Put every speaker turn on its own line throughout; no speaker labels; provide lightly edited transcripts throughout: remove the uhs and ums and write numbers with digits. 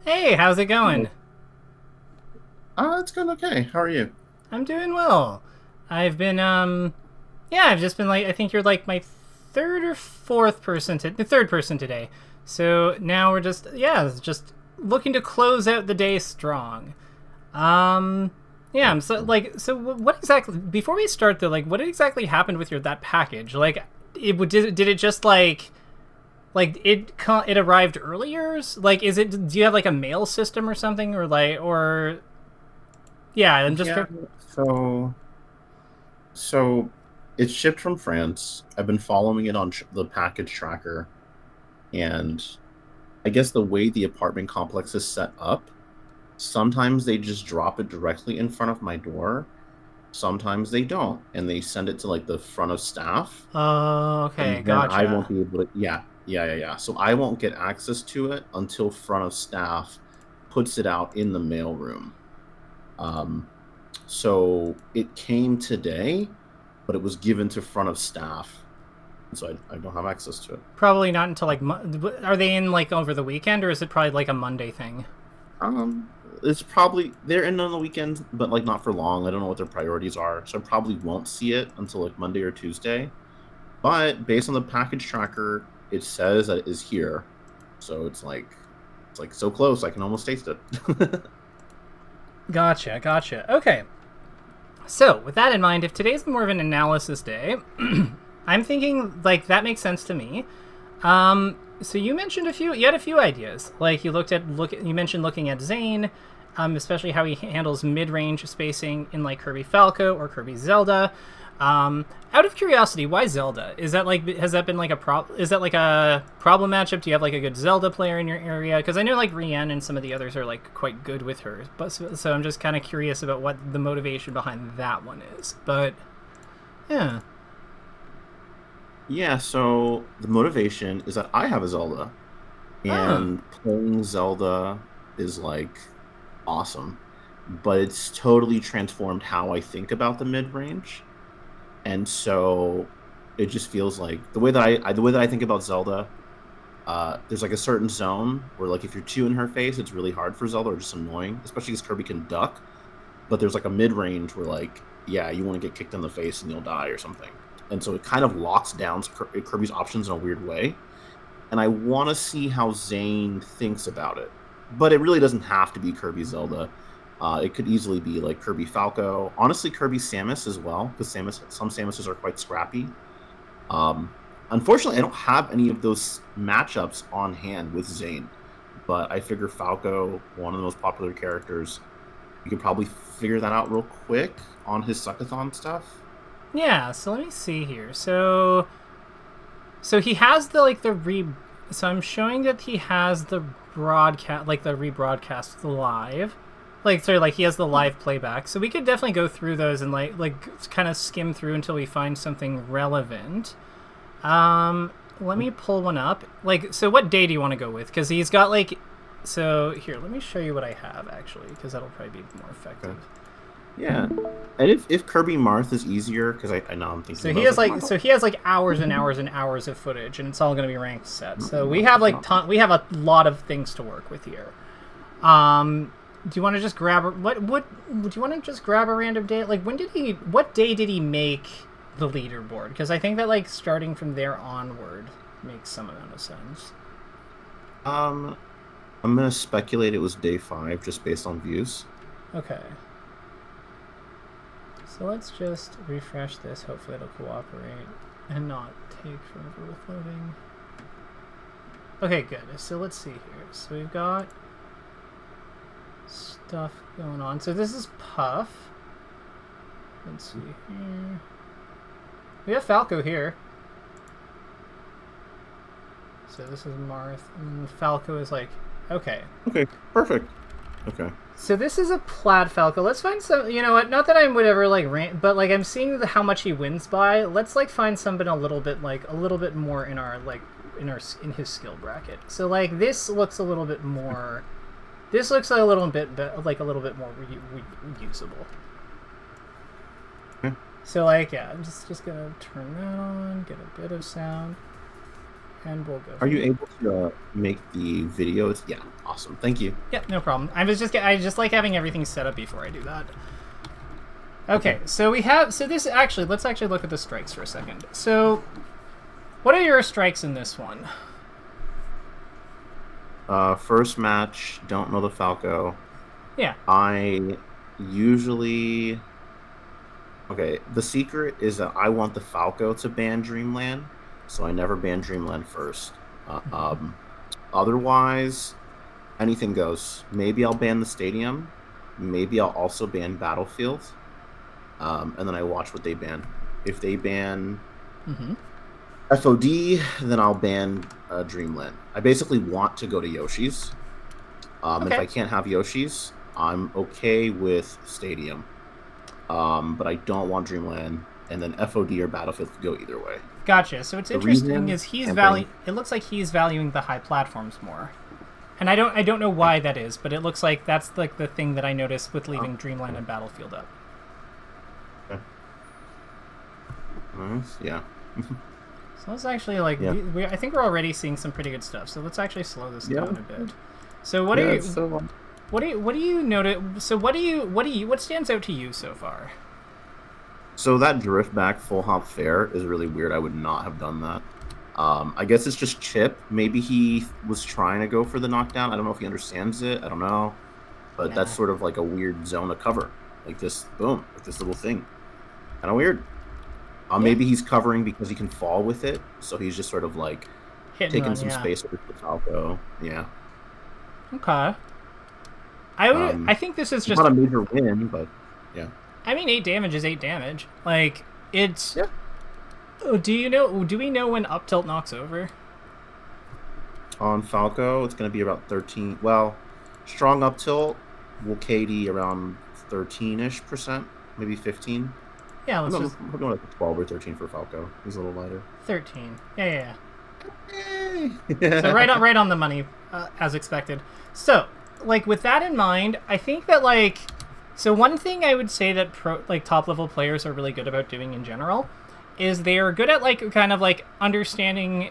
Hey, how's it going?
It's going okay. How are you?
I'm doing well. I've been yeah, I've just been like I think you're like my third or fourth person the third person today. So now we're just looking to close out the day strong. Um yeah, I'm so
Excellent.
like so what exactly before we start though, like what exactly happened with your that package? Like did it just it arrived earlier? Like is it do you have like a mail system or something or yeah, I'm just
Yeah, so so it's shipped from France. I've been following it on the package tracker, and I guess the way the apartment complex is set up, sometimes they just drop it directly in front of my door. Sometimes they don't, and they send it to like the front of staff,
Oh, okay,
and then I won't
gotcha.
be able to. Yeah. So I won't get access to it until front of staff puts it out in the mail room. Um, So it came today, but it was given to front of staff, and so I don't have access to it.
Probably not until like are they in like over the weekend or is it probably like a Monday thing?
Um, it's probably they're in on the weekend, but like not for long. I don't know what their priorities are, so I probably won't see it until like Monday or Tuesday. But based on the package tracker, it says that it is here, so it's like so close I can almost taste it.
Gotcha, gotcha. Okay. So, with that in mind, if today's more of an analysis day, I'm thinking like that makes sense to me. So you mentioned you had a few ideas. Like you mentioned looking at Zane, especially how he handles mid-range spacing in like Kirby Falco or Kirby Zelda. Out of curiosity, why Zelda? Is that like has that been like a Is that like a problem matchup? Do you have like a good Zelda player in your area? Because I know like Rian and some of the others are like quite good with her. But so I'm just kind of curious about what the motivation behind that one is. But yeah.
Yeah, so the motivation is that I have a Zelda,
Oh.
and playing Zelda is like awesome, but it's totally transformed how I think about the mid range. And so it just feels like the way that I think about Zelda, there's like a certain zone where like if you're too in her face, it's really hard for Zelda or just annoying, especially because Kirby can duck. But there's like a mid range where like, yeah, you want to get kicked in the face and you'll die or something. And so it kind of locks down Kirby's options in a weird way. And I want to see how Zane thinks about it. But it really doesn't have to be Kirby Zelda. It could easily be like Kirby Falco. Honestly, Kirby Samus as well, because some Samuses are quite scrappy. Um, Unfortunately, I don't have any of those matchups on hand with Zane. But I figure Falco, one of the most popular characters, you could probably figure that out real quick on his suckathon stuff.
Yeah, so let me see here. So he has the like the re so I'm showing that he has the broadcast like the rebroadcast live. Like sorry, like he has the live playback. So we could definitely go through those and like kind of skim through until we find something relevant. Let me pull one up. Like so what day do you want to go with? Cuz he's got like so here, let me show you what I have actually because that'll probably be more effective.
Okay. Yeah. And if Kirby Marth is easier, because I know I'm thinking
So he
about
has
like,
like
Marth.
so he has like hours and hours and hours of footage, and it's all going to be ranked set. So we have
Marth is
like
awesome.
we have a lot of things to work with here. Um, do you want to just grab what do you want to just grab a random day? Like what day did he make the leaderboard? Because I think that like starting from there onward makes some amount of sense.
Um, I'm gonna speculate it was day 5 just based on views.
Okay. So let's just refresh this. Hopefully it'll cooperate and not take forever with loading. Okay, good. So let's see here. So we've got stuff going on. So this is Puff. Let's see here. We have Falco here. So this is Marth, and Falco is like, okay.
Okay, perfect. Okay.
So this is a plaid Falco. Let's find some. You know what? Not that I'm whatever like, but like I'm seeing how much he wins by. Let's like find something a little bit more in our like in his skill bracket. So like this looks a little bit more. This looks like a little bit like a little bit more usable.
Okay.
So like yeah, I'm just gonna turn that on, get a bit of sound, And we'll go.
Are you able to make the video? Yeah, awesome. Thank you.
Yeah, no problem. I just like having everything set up before I do that. Okay, so we have let's actually look at the strikes for a second. So, what are your strikes in this one?
First match, don't know the Falco.
Yeah.
I usually... Okay, the secret is that I want the Falco to ban Dreamland, so I never ban Dreamland first. Otherwise, anything goes. Maybe I'll ban the Stadium. Maybe I'll also ban Battlefield. And then I watch what they ban. If they ban FOD, then I'll ban Dreamland. I basically want to go to Yoshi's. If I can't have Yoshi's, I'm okay with Stadium. But I don't want Dreamland, and then FOD or Battlefield could go either way.
Gotcha. So what's interesting is it looks like he's valuing the high platforms more. And I don't know why that is, but it looks like that's like the thing that I noticed with leaving Dreamland and Battlefield up.
Okay. Nice. Yeah.
So let's actually I think we're already seeing some pretty good stuff. So let's actually slow this down a bit. So what do you notice? So what stands out to you so far?
So that drift back full hop fair is really weird. I would not have done that. I guess it's just Chip. Maybe he was trying to go for the knockdown. I don't know if he understands it. I don't know. But that's sort of like a weird zone to cover. Like this, boom, like this little thing. Kind of weird. Maybe he's covering because he can fall with it. So he's just sort of like taking some space with the Falco. Yeah.
Okay. I think this is just
not a major win, but yeah.
I mean, 8 damage is 8 damage. Like, it's... Yeah. Do we know when up tilt knocks over?
On Falco, it's going to be about 13. Well, strong up tilt will KD around 13-ish%, maybe 15.
Yeah,
we're going like 12 or 13 for Falco. He's a little lighter.
13. Yeah. So right on the money, as expected. So, like, with that in mind, I think that, like... So one thing I would say that top-level players are really good about doing in general is they are good at, like, kind of, like, understanding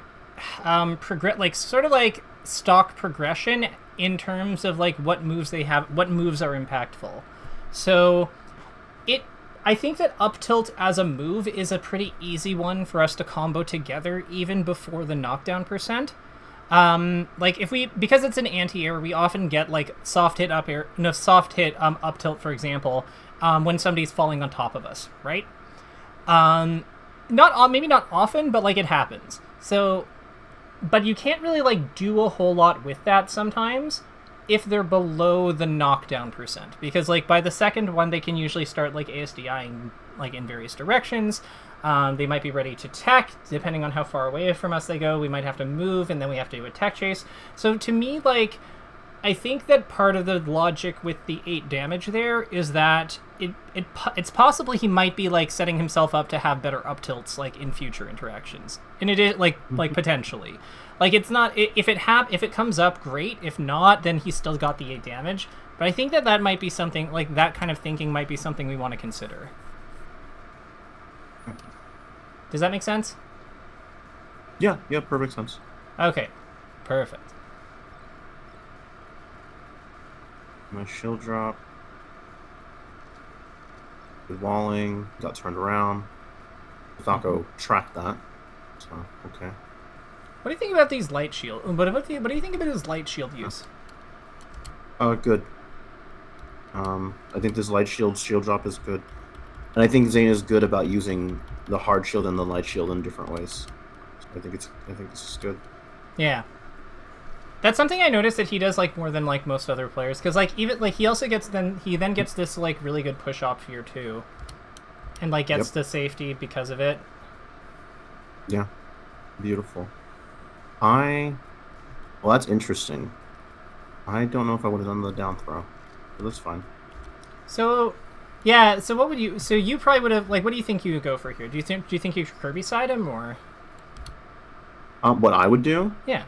sort of, like, stock progression in terms of, like, what moves they have, what moves are impactful. So I think that up tilt as a move is a pretty easy one for us to combo together even before the knockdown percent. Because it's an anti-air, we often get like soft hit up tilt, for example, when somebody's falling on top of us, right? Maybe not often, but like it happens. So, but you can't really like do a whole lot with that sometimes if they're below the knockdown percent, because like by the second one they can usually start like ASDIing like in various directions. They might be ready to tech, depending on how far away from us they go. We might have to move, and then we have to do a tech chase. So to me, like, I think that part of the logic with the 8 damage there is that it's possible he might be like setting himself up to have better up tilts like in future interactions, and it is like potentially, like it's not if it comes up, great. If not, then he's still got the 8 damage. But I think that might be something like that kind of thinking might be something we want to consider. Does that make sense?
Yeah, perfect sense.
Okay, perfect.
Nice shield drop. Good walling. Got turned around. Falco tracked that. So, okay.
What do you think about these light shield? What do you think about his light shield use?
Good. I think this light shield drop is good. And I think Zane is good about using the hard shield and the light shield in different ways. So I think this is good.
Yeah. That's something I noticed that he does like more than like most other players, because like even like he then gets this like really good push off here too, and like gets the safety because of it.
Yeah, beautiful. Well, that's interesting. I don't know if I would have done the down throw, but that's fine.
So, yeah. So what would you? So you probably would have like. What do you think you would go for here? Do you think you should Kirby side him or?
What I would do?
Yeah.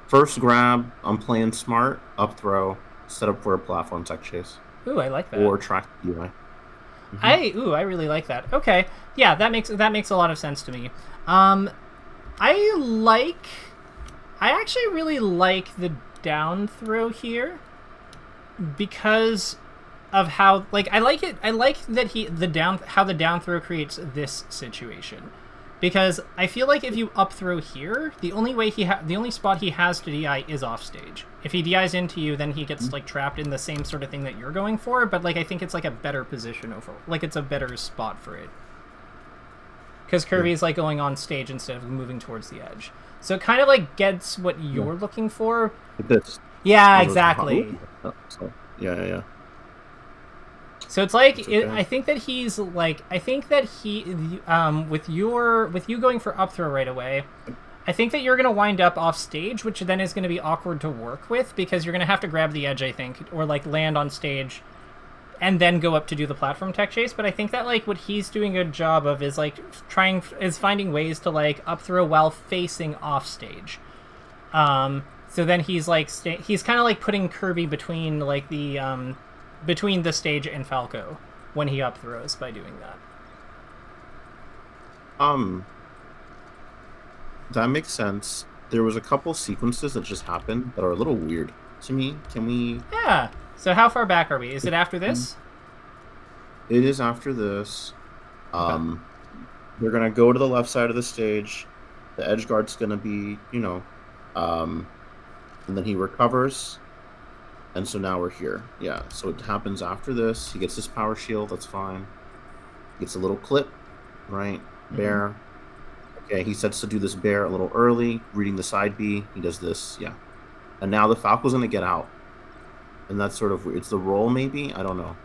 First grab. I'm playing smart. Up throw. Set up for a platform tech chase.
Ooh, I like that.
Or track UI.
I really like that. Okay. Yeah, that makes a lot of sense to me. I actually really like the down throw here because of how, like, I like it. I like that how the down throw creates this situation. Because I feel like if you up throw here, the only spot he has to DI is off stage. If he DIs into you, then he gets like trapped in the same sort of thing that you're going for. But like I think it's like a better position overall. Like it's a better spot for it. Because Kirby's like going on stage instead of moving towards the edge. So it kind of like gets what you're looking for.
Like this.
Yeah, exactly.
Yeah.
So it's like
okay.
I think that he with you going for up throw right away, I think that you're going to wind up off stage, which then is going to be awkward to work with because you're going to have to grab the edge, I think, or like land on stage and then go up to do the platform tech chase. But I think that like what he's doing a good job of is like finding ways to like up throw while facing off stage. So then he's like he's kind of like putting Kirby between like the between the stage and Falco when he up throws by doing that.
That makes sense. There was a couple sequences that just happened that are a little weird to me. Can we...
Yeah. So how far back are we? Is it after this?
It is after this.
Okay.
They're going to go to the left side of the stage. The edge guard's going to be, and then he recovers. And so now we're here. Yeah, so it happens after this. He gets his power shield. That's fine. Gets a little clip, right? Bear. Mm-hmm. Okay, he sets to do this bear a little early, reading the side B. He does this, yeah. And now the Falco's going to get out. And that's sort of weird. It's the roll, maybe? I don't know.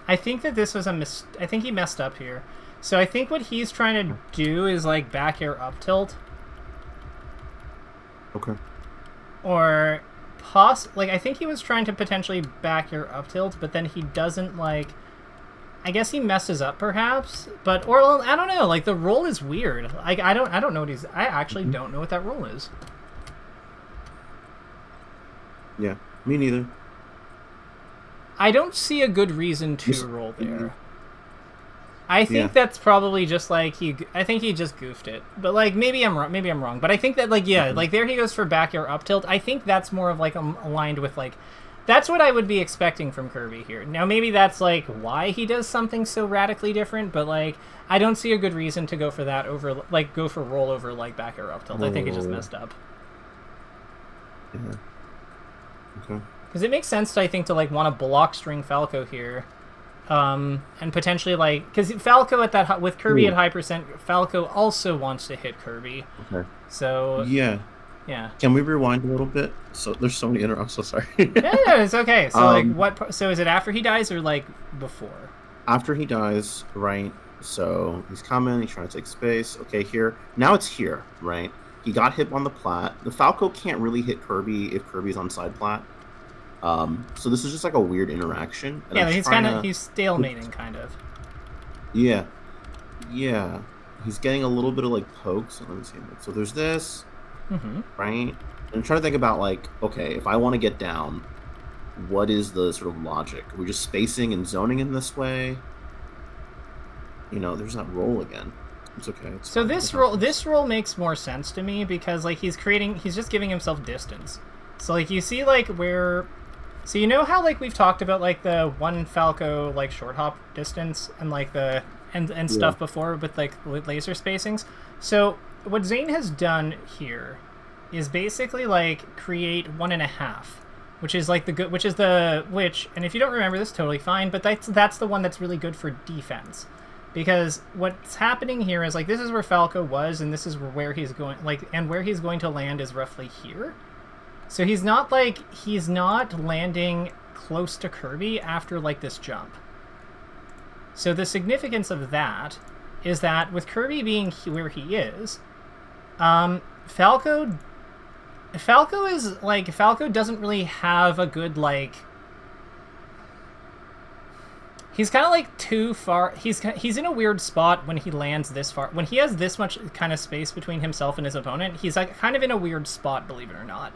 I think that this was I think he messed up here. So I think what he's trying to do is, like, back air up tilt.
Okay.
Or... I think he was trying to potentially back your up tilt, but then he doesn't, like... I guess he messes up, perhaps? But, or, I don't know, like, the roll is weird. Like, I don't know what he's... I actually don't know what that roll is.
Yeah, me neither.
I don't see a good reason to roll there. I think that's probably just like I think he just goofed it, but like maybe I'm wrong. But I think that like like there he goes for back air up tilt. I think that's more of like aligned with like that's what I would be expecting from Kirby here. Now maybe that's like why he does something so radically different, but like I don't see a good reason to go for that over like go for roll over like back air up tilt. I think it just messed up.
Yeah. Okay.
Because it makes sense, I think, to like want to block string Falco here. And potentially, like, because Falco at that with Kirby at high percent, Falco also wants to hit Kirby.
Okay.
So
yeah. Can we rewind a little bit? So there's so many I'm so sorry.
yeah, it's okay. So like, what? So is it after he dies or like before?
After he dies, right? So he's coming. He's trying to take space. Okay, here now it's here, right? He got hit on the plat. The Falco can't really hit Kirby if Kirby's on side plat. So this is just like a weird interaction. And
yeah, he's stalemating kind of.
Yeah. He's getting a little bit of like pokes. Let me see. So there's this, right? And I'm trying to think about like, okay, if I want to get down, what is the sort of logic? Are we just spacing and zoning in this way? There's that roll again. It's okay.
So this roll makes more sense to me because like he's just giving himself distance. So like you see like where. So you know how like we've talked about like the one Falco like short hop distance and like the and stuff before with like laser spacings. So what Zane has done here is basically like create 1.5, which is like and if you don't remember this, totally fine, but that's the one that's really good for defense. Because what's happening here is like this is where Falco was and this is where he's going and where he's going to land is roughly here. So he's not landing close to Kirby after like this jump. So the significance of that is that with Kirby being where he is, Falco doesn't really have a good like. He's kind of like too far. He's in a weird spot when he lands this far. When he has this much kind of space between himself and his opponent, he's like kind of in a weird spot, believe it or not.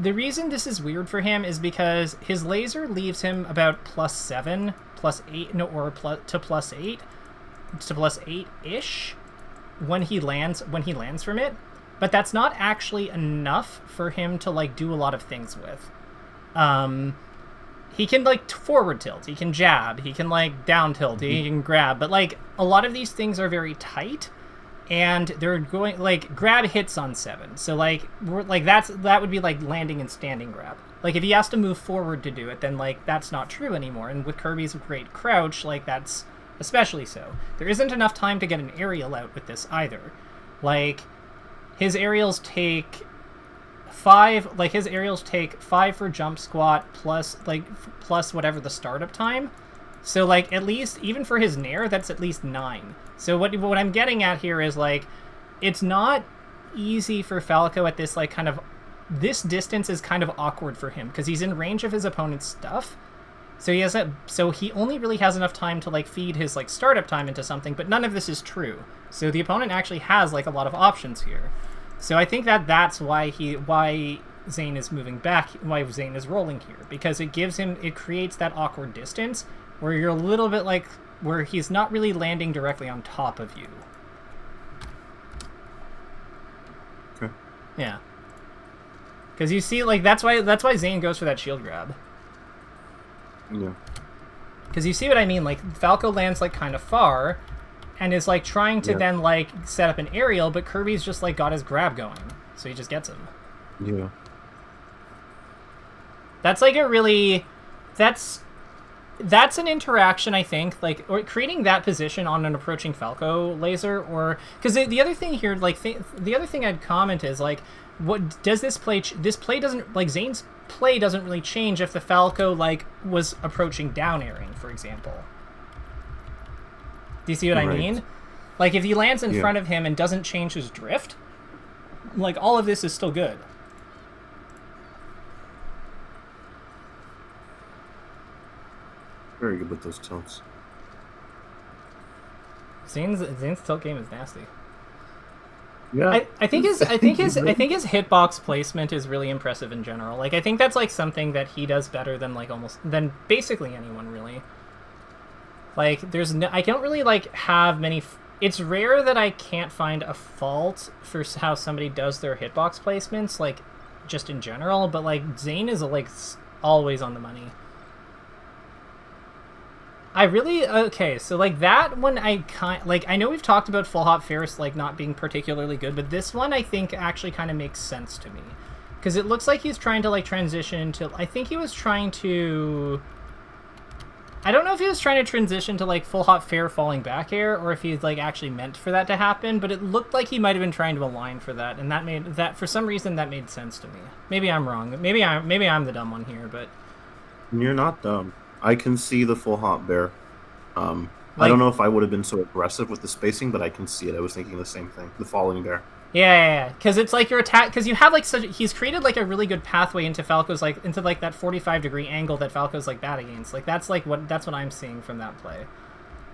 The reason this is weird for him is because his laser leaves him about +7, +8, to +8 ish, when he lands from it, but that's not actually enough for him to like do a lot of things with. He can like forward tilt, he can jab, he can like down tilt, he can grab, but like a lot of these things are very tight, and they're going like grab hits on 7. So like that would be like landing and standing grab. Like if he has to move forward to do it, then like that's not true anymore. And with Kirby's great crouch, like that's especially so. There isn't enough time to get an aerial out with this either. Like his aerials take 5. Like his aerials take 5 for jump squat plus whatever the startup time. So like at least even for his nair, that's at least 9. So what I'm getting at here is like it's not easy for Falco at this like kind of this distance is kind of awkward for him because he's in range of his opponent's stuff. So he only really has enough time to like feed his like startup time into something, but none of this is true. So the opponent actually has like a lot of options here. So I think that's why Zane is moving back, why Zane is rolling here, because it creates that awkward distance where you're a little bit like where he's not really landing directly on top of you.
Okay.
Yeah. Because you see, like that's why Zane goes for that shield grab.
Yeah.
Because you see what I mean? Like Falco lands like kind of far, and is like trying to then like set up an aerial, but Kirby's just like got his grab going, so he just gets him.
Yeah.
That's like a really, that's an interaction, I think, like, or creating that position on an approaching Falco laser, or because the other thing here, like the other thing I'd comment is like, what does this play? This play doesn't like Zane's play doesn't really change if the Falco like was approaching down airing, for example. Do you see what I mean? Like if he lands in front of him and doesn't change his drift, like all of this is still good.
Very good with those tilts.
Zane's tilt game is nasty.
Yeah.
I think his hitbox placement is really impressive in general. Like I think that's like something that he does better than than basically anyone really. Like I don't really like have many. It's rare that I can't find a fault for how somebody does their hitbox placements, like just in general. But like Zane is like always on the money. So like that one I know we've talked about Full Hop Ferris like not being particularly good, but this one I think actually kind of makes sense to me. Because it looks like he's trying to like transition to, I think he was trying to, I don't know if he was trying to transition to like Full Hop Fair falling back air, or if he's like actually meant for that to happen, but it looked like he might have been trying to align for that, and that for some reason that made sense to me. Maybe I'm wrong. Maybe I'm the dumb one here, but
You're not dumb. I can see the full hop bear. I don't know if I would have been so aggressive with the spacing, but I can see it. I was thinking the same thing. The falling bear.
Yeah. Because it's like your attack. Because you have like he's created like a really good pathway into Falco's into that 45-degree angle that Falco's like bad against. Like that's what I'm seeing from that play.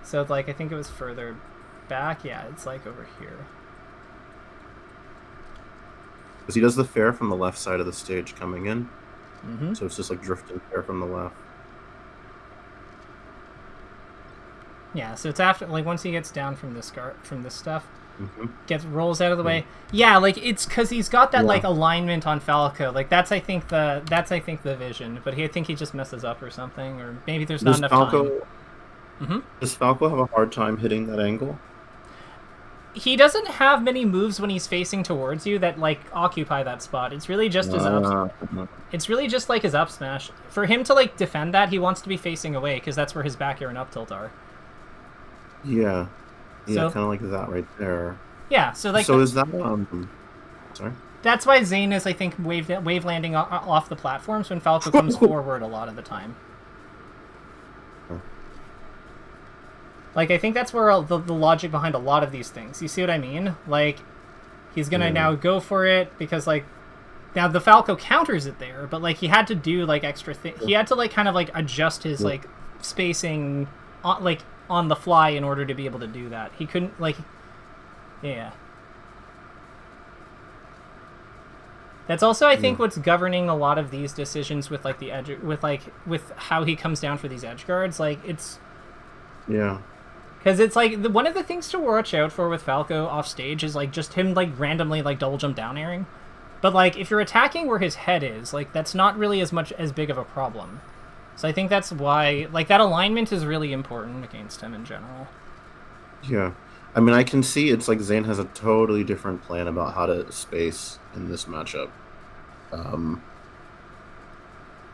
So it's like I think it was further back. Yeah, it's like over here.
Because he does the fair from the left side of the stage coming in.
Mm-hmm.
So it's just like drifting fair from the left.
Yeah, so it's after like once he gets down from this stuff,
Mm-hmm.
rolls out of the way. Yeah, like it's because he's got that like alignment on Falco. Like that's I think the vision. But I think he just messes up or something, or maybe there's not enough time. Mm-hmm.
Does Falco have a hard time hitting that angle?
He doesn't have many moves when he's facing towards you that like occupy that spot. It's really just his up. It's really just like his up smash. For him to like defend that, he wants to be facing away because that's where his back air and up tilt are.
Yeah. Yeah,
So-
kind of like that right there.
Yeah, so like
So is that sorry?
that's why Zane is I think wave landing off the platforms when Falco comes forward a lot of the time.
Oh.
Like I think that's where the logic behind a lot of these things. You see what I mean? Like he's gonna now go for it because like now the Falco counters it there, but like he had to do like extra he had to like kind of like adjust his like spacing on the fly in order to be able to do that. He couldn't like That's also I think what's governing a lot of these decisions with like the edge with how he comes down for these edge guards. Like it's Because it's like one of the things to watch out for with Falco off stage is like just him like randomly like double jump down airing. But like if you're attacking where his head is, like that's not really as big of a problem. So I think that's why like that alignment is really important against him in general.
Yeah. I mean, I can see it's like Zane has a totally different plan about how to space in this matchup.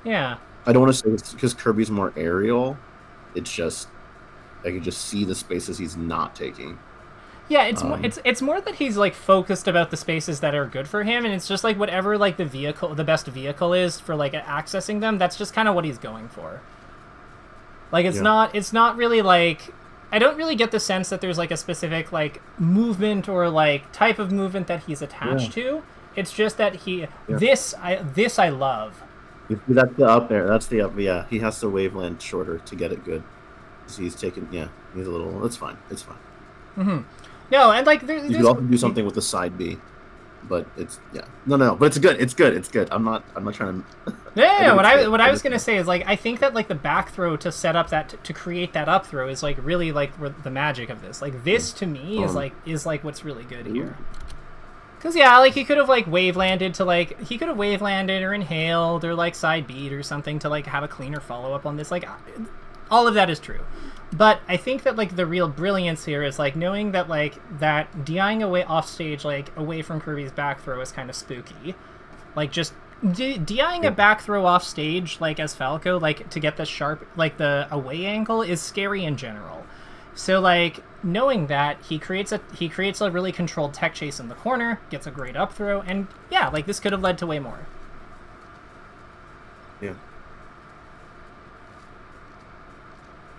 Yeah.
I don't want to say it's because Kirby's more aerial. It's just I can just see the spaces he's not taking.
Yeah, it's more that he's like focused about the spaces that are good for him, and it's just like whatever like the best vehicle is for like accessing them. That's just kind of what he's going for. Like it's not really like I don't really get the sense that there's like a specific like movement or like type of movement that he's attached to. It's just that this I love.
That's the up there. That's the up. Yeah, he has to waveland shorter to get it good. So he's taking. Yeah, he's a little. It's fine. It's fine.
Mm-hmm. No, and like
you could also do something with the side B, but it's no. But it's good. It's good. It's good. I'm not trying to.
Yeah. What I was gonna say is like I think that like the back throw to set up that to create that up throw is like really like the magic of this. Like this to me is like what's really good here. Because like he could have like wave landed or inhaled or like side beat or something to like have a cleaner follow up on this. Like all of that is true. But I think that like the real brilliance here is like knowing that like that DIing away off stage like away from Kirby's back throw is kind of spooky. Like just DIing a back throw off stage like as Falco like to get the sharp like the away angle is scary in general. So like knowing that he creates a really controlled tech chase in the corner, gets a great up throw, and yeah, like this could have led to way more.
Yeah.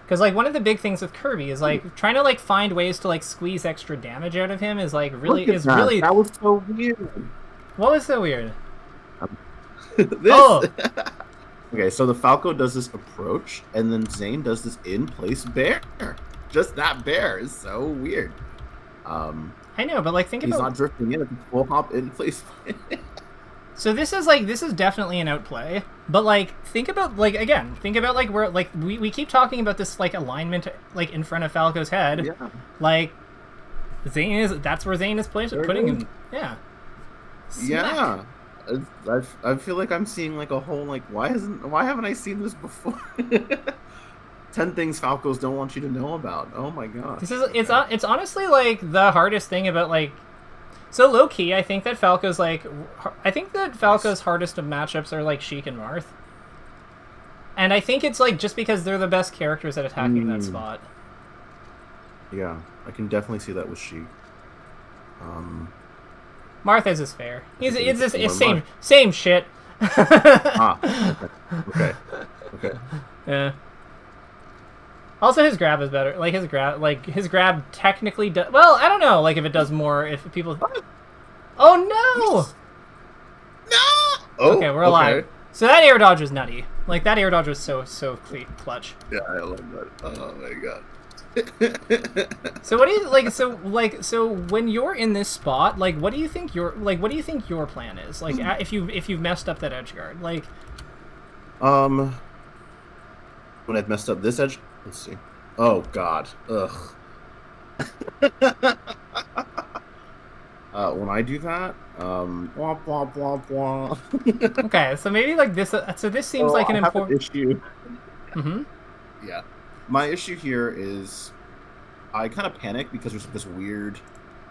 Because like one of the big things with Kirby is like trying to like find ways to like squeeze extra damage out of him is like really
that was so weird.
What was so weird?
Okay, so the Falco does this approach, and then Zane does this in place bair. Just that bair is so weird.
I know, but like
he's not drifting in; it's a full hop in place.
So this is definitely an outplay, but like think about like where like we keep talking about this like alignment like in front of Falco's head.
Yeah.
Like that's where Zane is putting him. Yeah. Smack.
Yeah. I feel like I'm seeing like a whole like why haven't I seen this before? 10 things Falcos don't want you to know about. Oh my god.
It's honestly like the hardest thing about like. So low key, I think that Falco's hardest of matchups are like Sheik and Marth, and I think it's like just because they're the best characters at attacking that spot.
Yeah, I can definitely see that with Sheik.
Martha's is fair. It's same shit.
Okay.
Yeah. Also, his grab is better. Like his grab technically does. Well, I don't know. Like if it does more, if people. Oh no!
No.
Okay, we're alive. Okay. So that air dodge was nutty. Like that air dodge was so clutch.
Yeah, I love that. Oh my god.
So what do you like? So when you're in this spot, like what do you think your plan is? Like if you've messed up that edge guard, like.
When I've messed up this edge. Let's see. Oh god. Ugh. When I do that, womp womp womp womp.
Okay, so maybe like this. So this seems like an important
issue.
Mm-hmm.
Yeah, my issue here is I kind of panic because there's this weird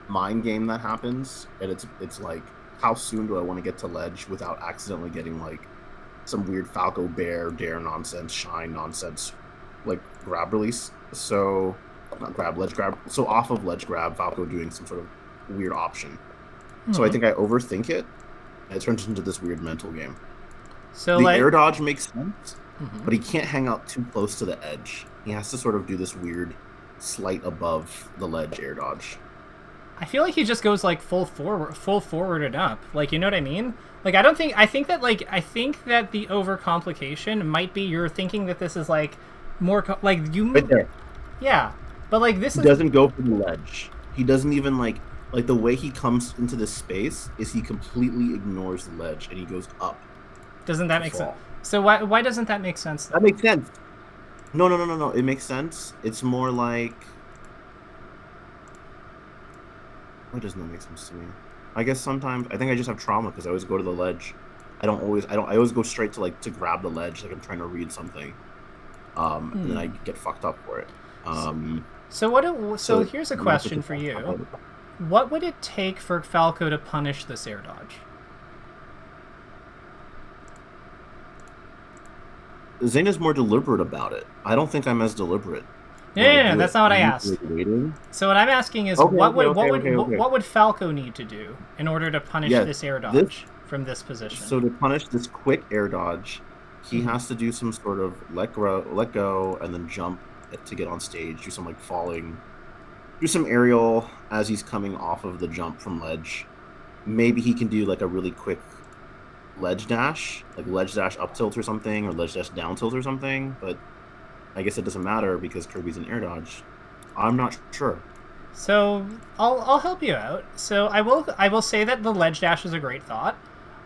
mind game that happens, and it's like how soon do I want to get to ledge without accidentally getting like some weird Falco bear dare nonsense, shine nonsense. Like grab release, so not grab ledge grab. So off of ledge grab, Falco doing some sort of weird option. Mm-hmm. So I think I overthink it, and it turns into this weird mental game.
So
the air dodge makes sense, but he can't hang out too close to the edge. He has to sort of do this weird slight above the ledge air dodge.
I feel like he just goes like full forward and up. Like you know what I mean? Like I think that the overcomplication might be you're thinking that this is like. More like you
right there.
Yeah, but like this
doesn't go for the ledge. He doesn't even like the way he comes into this space is he completely ignores the ledge and he goes up.
Doesn't that make sense? So why doesn't that make sense?
That makes sense. No. It makes sense. It's more like That does not make sense to me. I guess sometimes I think I just have trauma because I always go to the ledge. I always go straight to to grab the ledge like I'm trying to read something. And then I get fucked up for it.
So here's a question for you. What would it take for Falco to punish this air dodge?
Zaina's more deliberate about it. I don't think I'm as deliberate.
No, that's not what I asked. So what I'm asking is, what would Falco need to do in order to punish this air dodge from this position?
So to punish this quick air dodge, he has to do some sort of let go, and then jump to get on stage. Do some falling, do some aerial as he's coming off of the jump from ledge. Maybe he can do a really quick ledge dash, ledge dash up tilt or something, or ledge dash down tilt or something. But I guess it doesn't matter because Kirby's an air dodge. I'm not sure.
So I'll help you out. So I will say that the ledge dash is a great thought.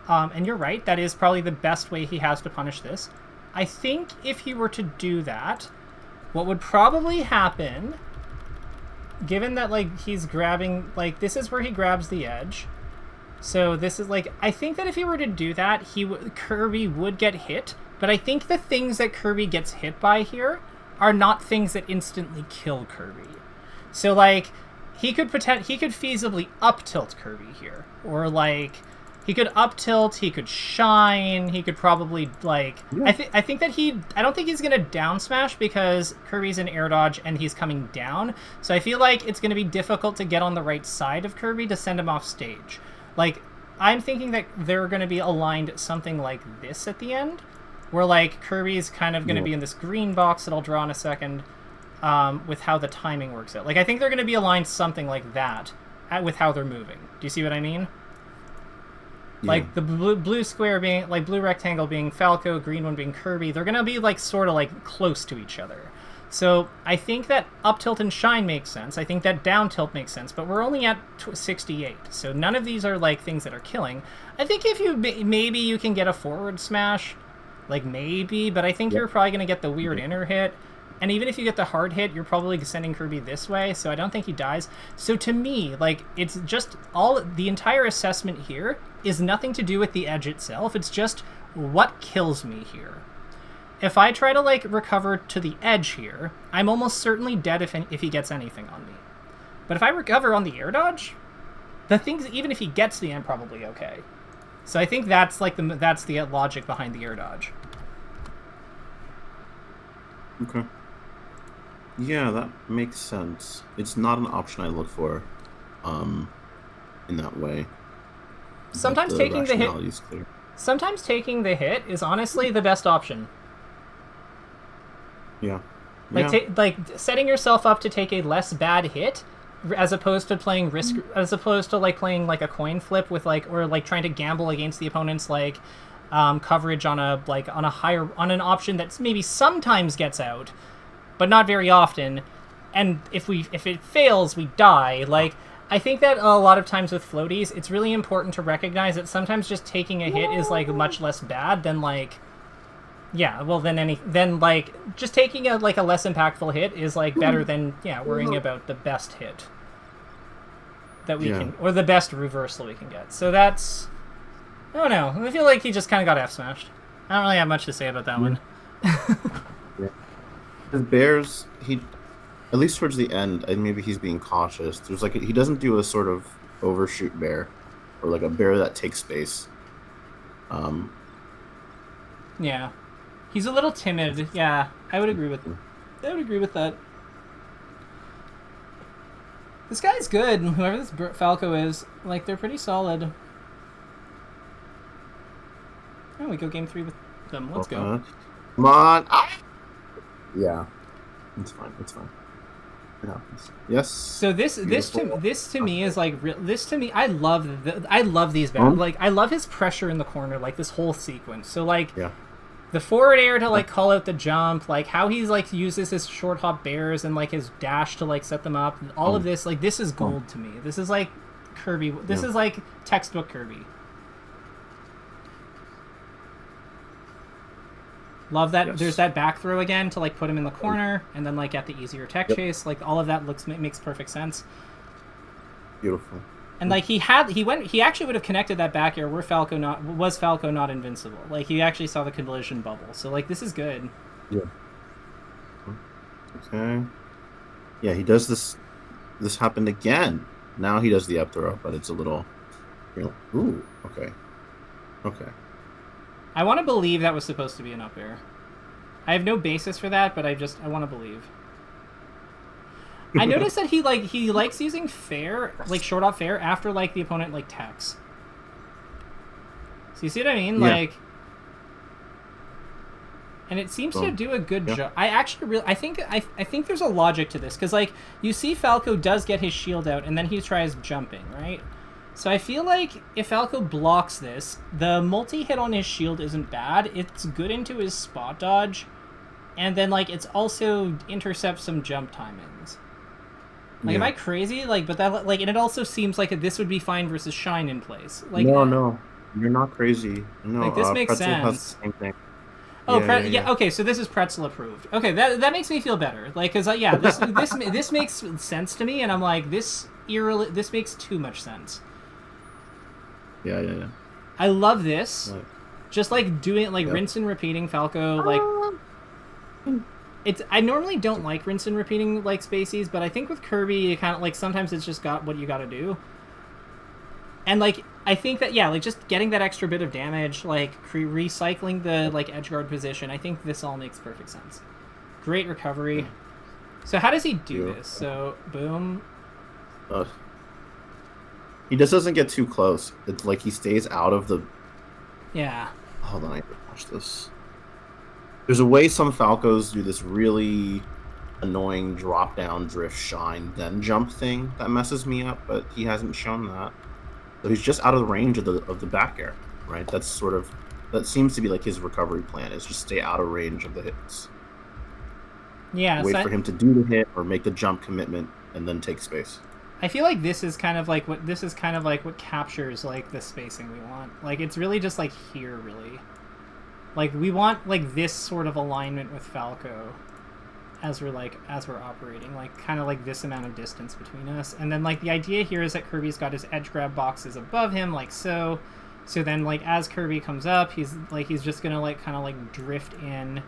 And you're right, that is probably the best way he has to punish this. I think if he were to do that, what would probably happen, given that he's grabbing, this is where he grabs the edge. So this is I think that if he were to do that, Kirby would get hit. But I think the things that Kirby gets hit by here are not things that instantly kill Kirby. So he could feasibly up tilt Kirby here, or he could up tilt, he could shine, he could probably I don't think he's gonna down smash because Kirby's an air dodge and he's coming down. So I feel like it's gonna be difficult to get on the right side of Kirby to send him off stage. I'm thinking that they're gonna be aligned something like this at the end, where Kirby's kind of gonna be in this green box that I'll draw in a second, with how the timing works out. I think they're gonna be aligned something like that with how they're moving. Do you see what I mean? Yeah. The blue square being, blue rectangle being Falco, green one being Kirby, they're going to be, sort of, close to each other. So I think that up tilt and shine makes sense. I think that down tilt makes sense, but we're only at 68. So none of these are, things that are killing. I think if maybe you can get a forward smash, maybe, but I think you're probably going to get the weird inner hit. And even if you get the hard hit, you're probably sending Kirby this way, so I don't think he dies. So to me, it's just the entire assessment here is nothing to do with the edge itself. It's just what kills me here. If I try to, recover to the edge here, I'm almost certainly dead if he gets anything on me. But if I recover on the air dodge, even if he gets the end, probably okay. So I think that's, that's the logic behind the air dodge.
Okay. Yeah, that makes sense. It's not an option I look for, in that way.
Sometimes taking the hit is honestly the best option.
Yeah.
Setting yourself up to take a less bad hit, as opposed to playing playing a coin flip with or trying to gamble against the opponent's coverage on an option that's maybe sometimes gets out, but not very often, and if it fails, we die. I think that a lot of times with floaties, it's really important to recognize that sometimes just taking a hit is much less bad than just taking a less impactful hit is better than worrying about the best hit that we can, or the best reversal we can get. So that's, I don't know. I feel like he just kind of got F smashed. I don't really have much to say about that one.
His bears, at least towards the end, maybe he's being cautious. There's he doesn't do a sort of overshoot bear, or a bear that takes space.
Yeah, he's a little timid. Yeah, I would agree with that. This guy's good. Whoever this Falco is, they're pretty solid. Oh, we go game 3 with them. Let's go.
Come on. Ah! Yeah, it's fine. It's fine. It happens. Yes.
So this to me is I love these battles. I love his pressure in the corner, this whole sequence. So the forward air to call out the jump, how he's uses his short hop bears and his dash to set them up. All of this this is gold to me. This is Kirby. This is textbook Kirby. Love that. Yes. There's that back throw again to put him in the corner, and then at the easier tech chase. All of that makes perfect sense.
Beautiful.
And like he actually would have connected that back air were Falco not invincible. Like he actually saw the collision bubble. So like this is good.
Yeah. Okay. Yeah, he does this. This happened again. Now he does the up throw, but it's a little. Ooh. Okay. Okay.
I want to believe that was supposed to be an up air. I have no basis for that, but I want to believe. I noticed that he likes using fair, like short off fair after like the opponent like techs. So you see what I mean?
Yeah.
Like, and it seems to do a good job. I think there's a logic to this because like you see Falco does get his shield out and then he tries jumping, right? So I feel like if Falco blocks this, the multi-hit on his shield isn't bad. It's good into his spot dodge, and then like it's also intercepts some jump timings. Like, am I crazy? Like, but that like, and it also seems like this would be fine versus Shine in place. Like,
no, you're not crazy. No,
like this makes
Pretzel
sense.
Has the same thing.
Oh, yeah. Okay, so this is Pretzel approved. Okay, that makes me feel better. Like, cause this makes sense to me, and I'm like, this makes too much sense.
Yeah.
I love this. Right. Just like doing like rinse and repeating Falco. Like, I normally don't like rinse and repeating like spacies, but I think with Kirby, you kind of like sometimes it's just got what you got to do. And like I think that like just getting that extra bit of damage, like recycling the like edge guard position, I think this all makes perfect sense. Great recovery. So how does he do this? So boom.
He just doesn't get too close. It's like he stays out of the.
Yeah.
Hold on, I have to watch this. There's a way some Falcos do this really annoying drop down, drift, shine, then jump thing that messes me up, but he hasn't shown that. So he's just out of the range of the back air, right? That seems to be like his recovery plan, is just stay out of range of the hits.
Yeah.
Wait for him to do the hit or make the jump commitment and then take space.
I feel like this is kind of like what captures like the spacing we want. Like it's really just like here really. Like we want like this sort of alignment with Falco as we're operating, like kind of like this amount of distance between us. And then like the idea here is that Kirby's got his edge grab boxes above him like so. So then like as Kirby comes up, he's just going to like kind of like drift in.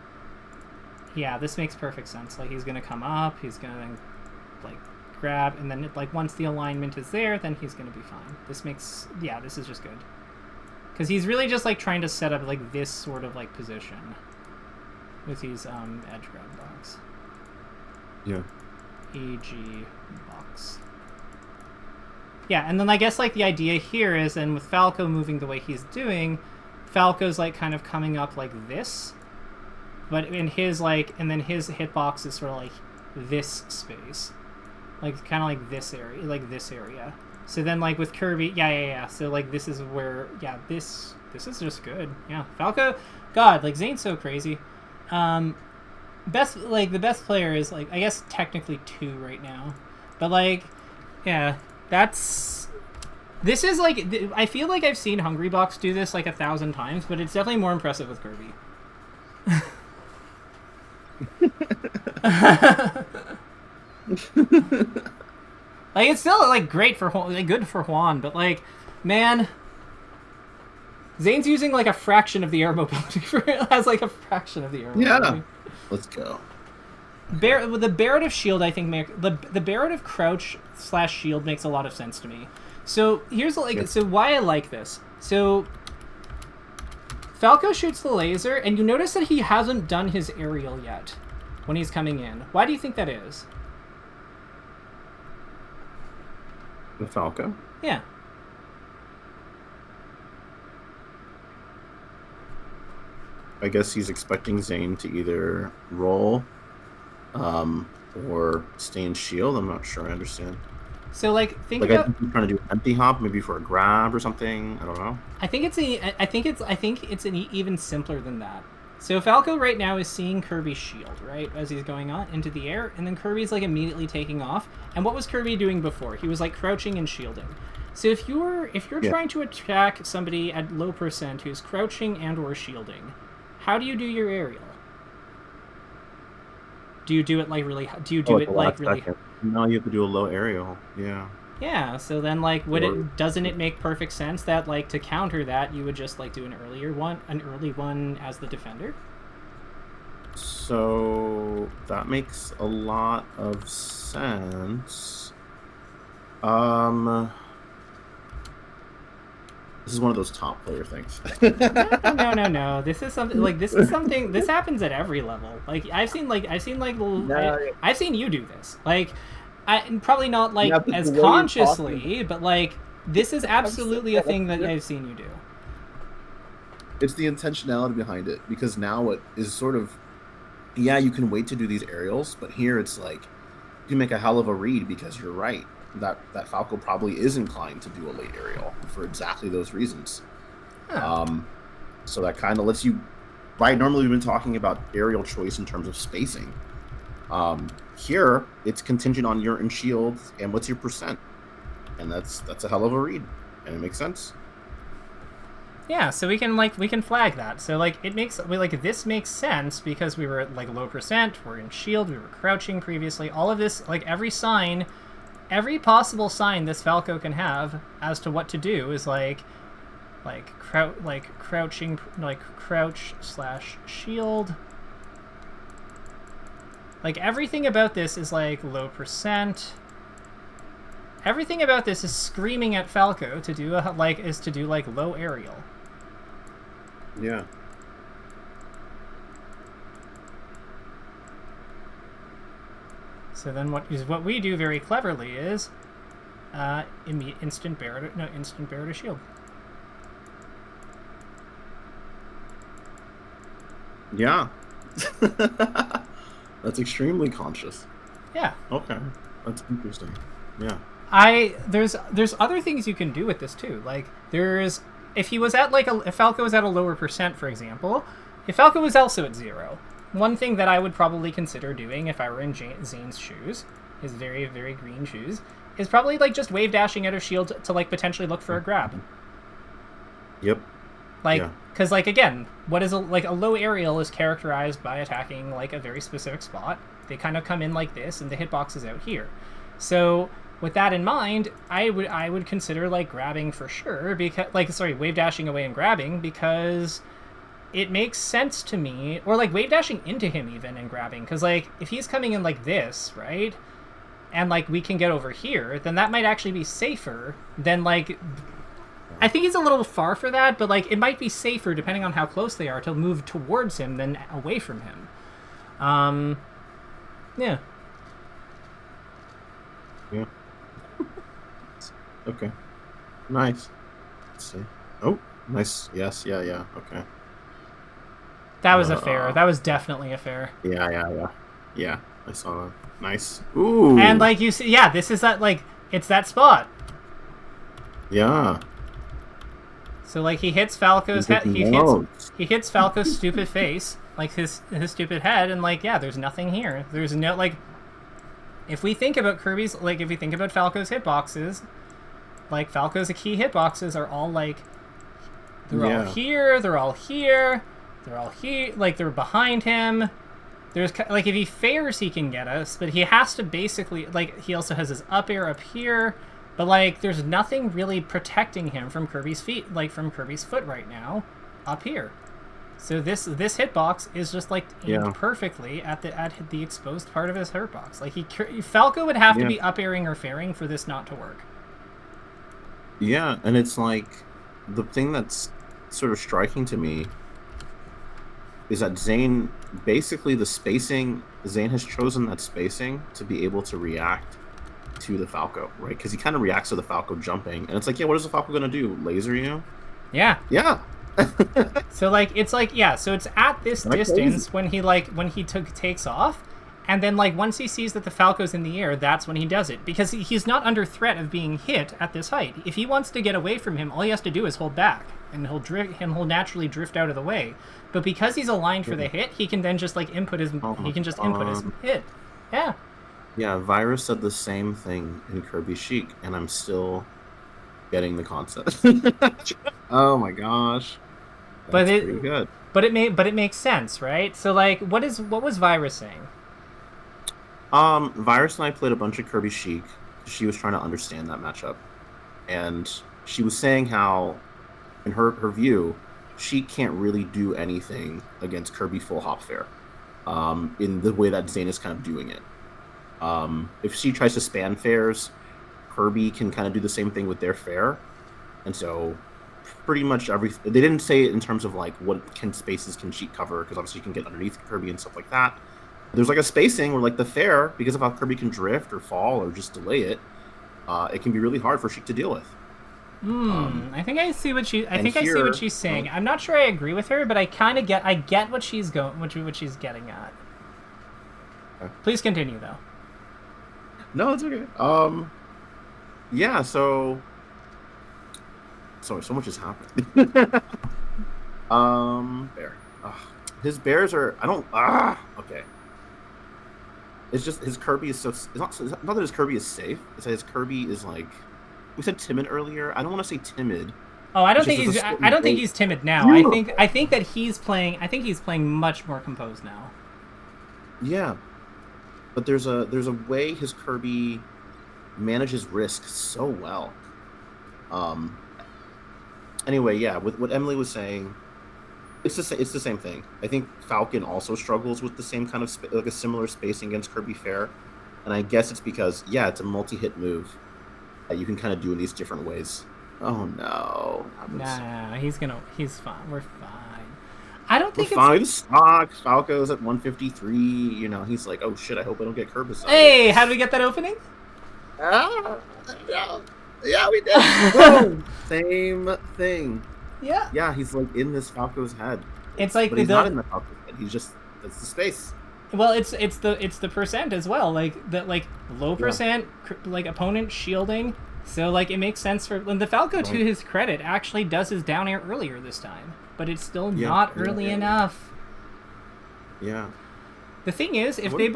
Yeah, this makes perfect sense. Like he's going to come up, he's going to like grab, and then like once the alignment is there, then he's going to be fine. This is just good. Because he's really just like trying to set up like this sort of like position with these edge grab box.
Yeah.
EG box. Yeah, and then I guess like the idea here is, and with Falco moving the way he's doing, Falco's like kind of coming up like this, but in his like, and then his hitbox is sort of like this space, like kind of like this area. So then, like, with Kirby, yeah. So, like, this is where, this is just good. Yeah, Falco, God, like, Zane's so crazy. The best player is, like, I guess technically 2 right now. But, like, yeah, this is, like, I feel like I've seen Hungrybox do this, like, 1,000 times, but it's definitely more impressive with Kirby. Like, it's still, like, great for, like, good for Juan, but, like, man, Zane's using, like, a fraction of the air mobility has, like, a fraction of the air mobility.
Yeah. Let's go.
The Barret of Shield, I think, the Barret of Crouch / Shield makes a lot of sense to me. So, here's, like, so why I like this. So, Falco shoots the laser, and you notice that he hasn't done his aerial yet when he's coming in. Why do you think that is?
The Falco?
Yeah.
I guess he's expecting Zane to either roll or stay in shield. I'm not sure I understand.
So, like,
I think he's trying to do an empty hop, maybe for a grab or something. I don't know. I think
it's even simpler than that. So Falco right now is seeing Kirby's shield, right, as he's going on into the air, and then Kirby's like immediately taking off. And what was Kirby doing before? He was like crouching and shielding. So if you're trying to attack somebody at low percent who's crouching and or shielding, how do you do your aerial? Do you do it like really? Do you do it like really?
No, you have to do a low aerial. Yeah.
Yeah, so then like doesn't it make perfect sense that like to counter that you would just like do an early one as the defender?
So that makes a lot of sense. This is one of those top player things.
No. This is something this happens at every level. Like I've seen you do this. Like probably not like as consciously, but like this is absolutely a thing that I've seen you do.
It's the intentionality behind it, because now it is sort of, yeah, you can wait to do these aerials, but here it's like you can make a hell of a read, because you're right. That Falco probably is inclined to do a late aerial for exactly those reasons.
Huh.
So that kind of lets you, right? Normally we've been talking about aerial choice in terms of spacing. Here it's contingent on your shield and what's your percent, and that's a hell of a read, and it makes sense.
Yeah, so we can flag that. So like this makes sense because we were at like low percent, we're in shield, we were crouching previously. All of this, like every possible sign this Falco can have as to what to do is crouching, like crouch / shield. Like everything about this is like low percent. Everything about this is screaming at Falco to do low aerial.
Yeah.
So then what we do very cleverly is instant bear to shield.
Yeah. That's extremely conscious.
Yeah.
Okay. That's interesting. Yeah.
There's other things you can do with this too. Like if Falco was at a lower percent, for example, if Falco was also at 0, one thing that I would probably consider doing if I were in Zane's shoes, his very, very green shoes, is probably like just wave dashing out of shield to like potentially look for a grab.
Yep.
Because like again, what is a low aerial is characterized by attacking like a very specific spot. They kind of come in like this, and the hitbox is out here. So with that in mind, I would consider like grabbing for sure, wave dashing away and grabbing, because it makes sense to me, or like wave dashing into him even and grabbing, because like if he's coming in like this, right, and like we can get over here, then that might actually be safer than like. I think he's a little far for that, but like it might be safer depending on how close they are to move towards him than away from him. Yeah.
Yeah. Okay. Nice. Let's see. Oh, nice. Yes. Yeah. Okay.
That was a fair. That was definitely a fair.
Yeah. I saw that. Nice. Ooh.
And like you see, yeah, this is that it's that spot.
Yeah.
So like he hits Falco's head. He hits Falco's stupid face, like his stupid head, and like yeah, there's nothing here. There's no like. If we think about Falco's hitboxes, like Falco's key hitboxes are all like they're all here, they're all here, they're all here, like they're behind him. There's like if he fares, he can get us, but he has to basically like he also has his up air up here. But, like, there's nothing really protecting him from Kirby's feet, like, from Kirby's foot right now, up here. So this hitbox is just, like, aimed perfectly at the exposed part of his hitbox. Like, Falco would have to be up-airing or fairing for this not to work.
Yeah, and it's, like, the thing that's sort of striking to me is that Zane, basically Zane has chosen that spacing to be able to react to the Falco, right? Because he kind of reacts to the Falco jumping, and it's like, yeah, what is the Falco gonna do? Laser you?
Yeah. So like it's at this distance when he takes off, and then like once he sees that the Falco's in the air, that's when he does it, because he's not under threat of being hit at this height. If he wants to get away from him, all he has to do is hold back, and he'll naturally drift out of the way. But because he's aligned for the hit, he can then just like input his hit. Yeah.
Yeah, Virus said the same thing in Kirby Chic, and I'm still getting the concept. Oh my gosh. That's pretty good.
But it makes sense, right? So like what was Virus saying?
Virus and I played a bunch of Kirby Chic. she was trying to understand that matchup, and she was saying how, in her view, she can't really do anything against Kirby full hop fair, in the way that Zane is kind of doing it. If she tries to span fairs, Kirby can kind of do the same thing with their fair, and so pretty much everything. They didn't say it in terms of like what spaces can she cover, because obviously you can get underneath Kirby and stuff like that. There's like a spacing where like the fair, because of how Kirby can drift or fall or just delay it, it can be really hard for Sheik to deal with.
I think I see what she. I see what she's saying. I'm not sure I agree with her, but I kind of get. I get what she's what she's getting at. Okay. Please continue, though.
No, it's okay. Yeah. So much has happened. Bear. His bears are. I don't. Okay. It's just his Kirby is so. It's not that his Kirby is safe. It's that his Kirby is like. We said timid earlier. I don't want to say timid.
Oh, I don't think he's. I don't think he's timid now. Yeah. I think that he's playing. I think he's playing much more composed now.
Yeah, but there's a way his Kirby manages risk so well. Anyway, yeah, with what Emily was saying, it's the same thing. I think Falcon also struggles with the same kind of like a similar spacing against Kirby Fair, and I guess it's because it's a multi-hit move that you can kind of do in these different ways. Oh no!
Nah, he's fine. We're fine. I don't think
it's fine. Falco's at 153. You know, he's like, oh shit! I hope I don't get Kirby.
Hey, how did we get that opening?
Yeah, we did. Same thing.
Yeah.
Yeah, he's like in this Falco's head.
It's like,
but he's not in the Falco's head. He's just that's the space.
Well, it's the percent as well. Like that, like low percent, like opponent shielding. So like it makes sense for the Falco, to his credit, actually does his down air earlier this time, but it's still not early enough.
Yeah.
The thing is, if they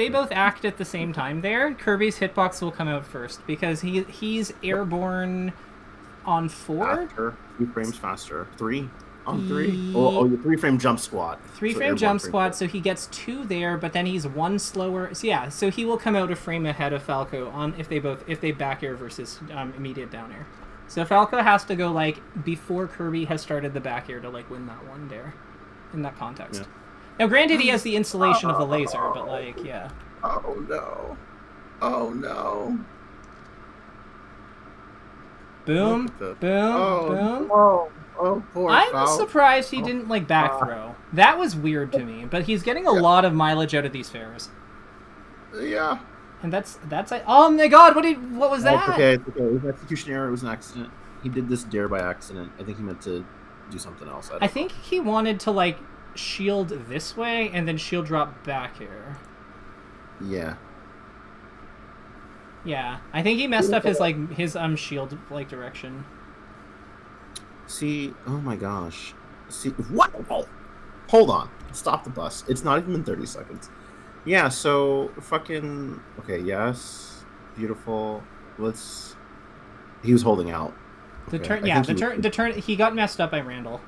both act at the same time, there Kirby's hitbox will come out first because he's airborne on 4.
Faster, 2 frames faster. 3. On 3? Oh, your 3-frame jump squat.
3-frame jump squat, so he gets 2 there, but then he's 1 slower. So yeah, so he will come out a frame ahead of Falco on if they back air versus immediate down air. So Falco has to go like before Kirby has started the back air to like win that one there, in that context. Yeah. Now, granted, he has the insulation of the laser, but like yeah.
Oh no! Oh no!
Boom! Boom! Boom!
Oh, poor
I'm surprised he didn't like back throw. That was weird to me, but he's getting a lot of mileage out of these fairs.
Yeah.
And that's like, oh my god, what was that?
It's okay. It was an execution error. It was an accident. He did this dare by accident. I think he meant to do something else.
I think he wanted to like shield this way and then shield drop back here.
Yeah.
Yeah. I think he messed up his shield like direction.
See, oh my gosh. See, what? Oh, hold on. Stop the bus. It's not even been 30 seconds. Yeah, so fucking okay, yes. Beautiful. He was holding out.
The turn he got messed up by Randall.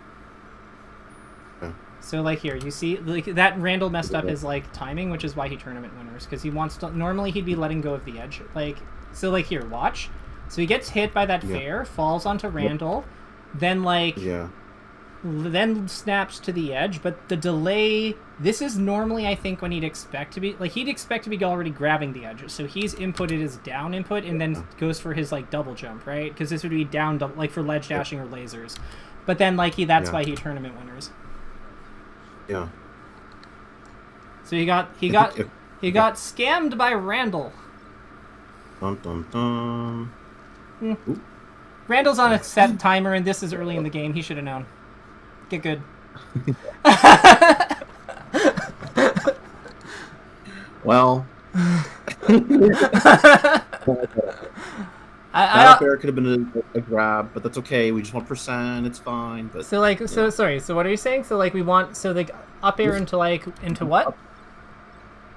Okay.
So like here, you see like that Randall messed up his like timing, which is why he tournament winners, because he wants to normally he'd be letting go of the edge. Like so like here, watch. So he gets hit by that fair, falls onto Randall. Then then snaps to the edge, but the delay, this is normally I think when he'd expect to be already grabbing the edge, so he's inputted his down input and then goes for his like double jump, right? Because this would be down like for ledge dashing or lasers, but then like that's why he tournament winners.
Yeah.
So he got scammed by Randall.
Dun, dun, dun.
Randall's on a set timer, and this is early in the game. He should have known. Get good.
Well, fair could have been a grab, but that's okay. We just want percent. It's fine. But
sorry. So what are you saying? So like we want up air into what?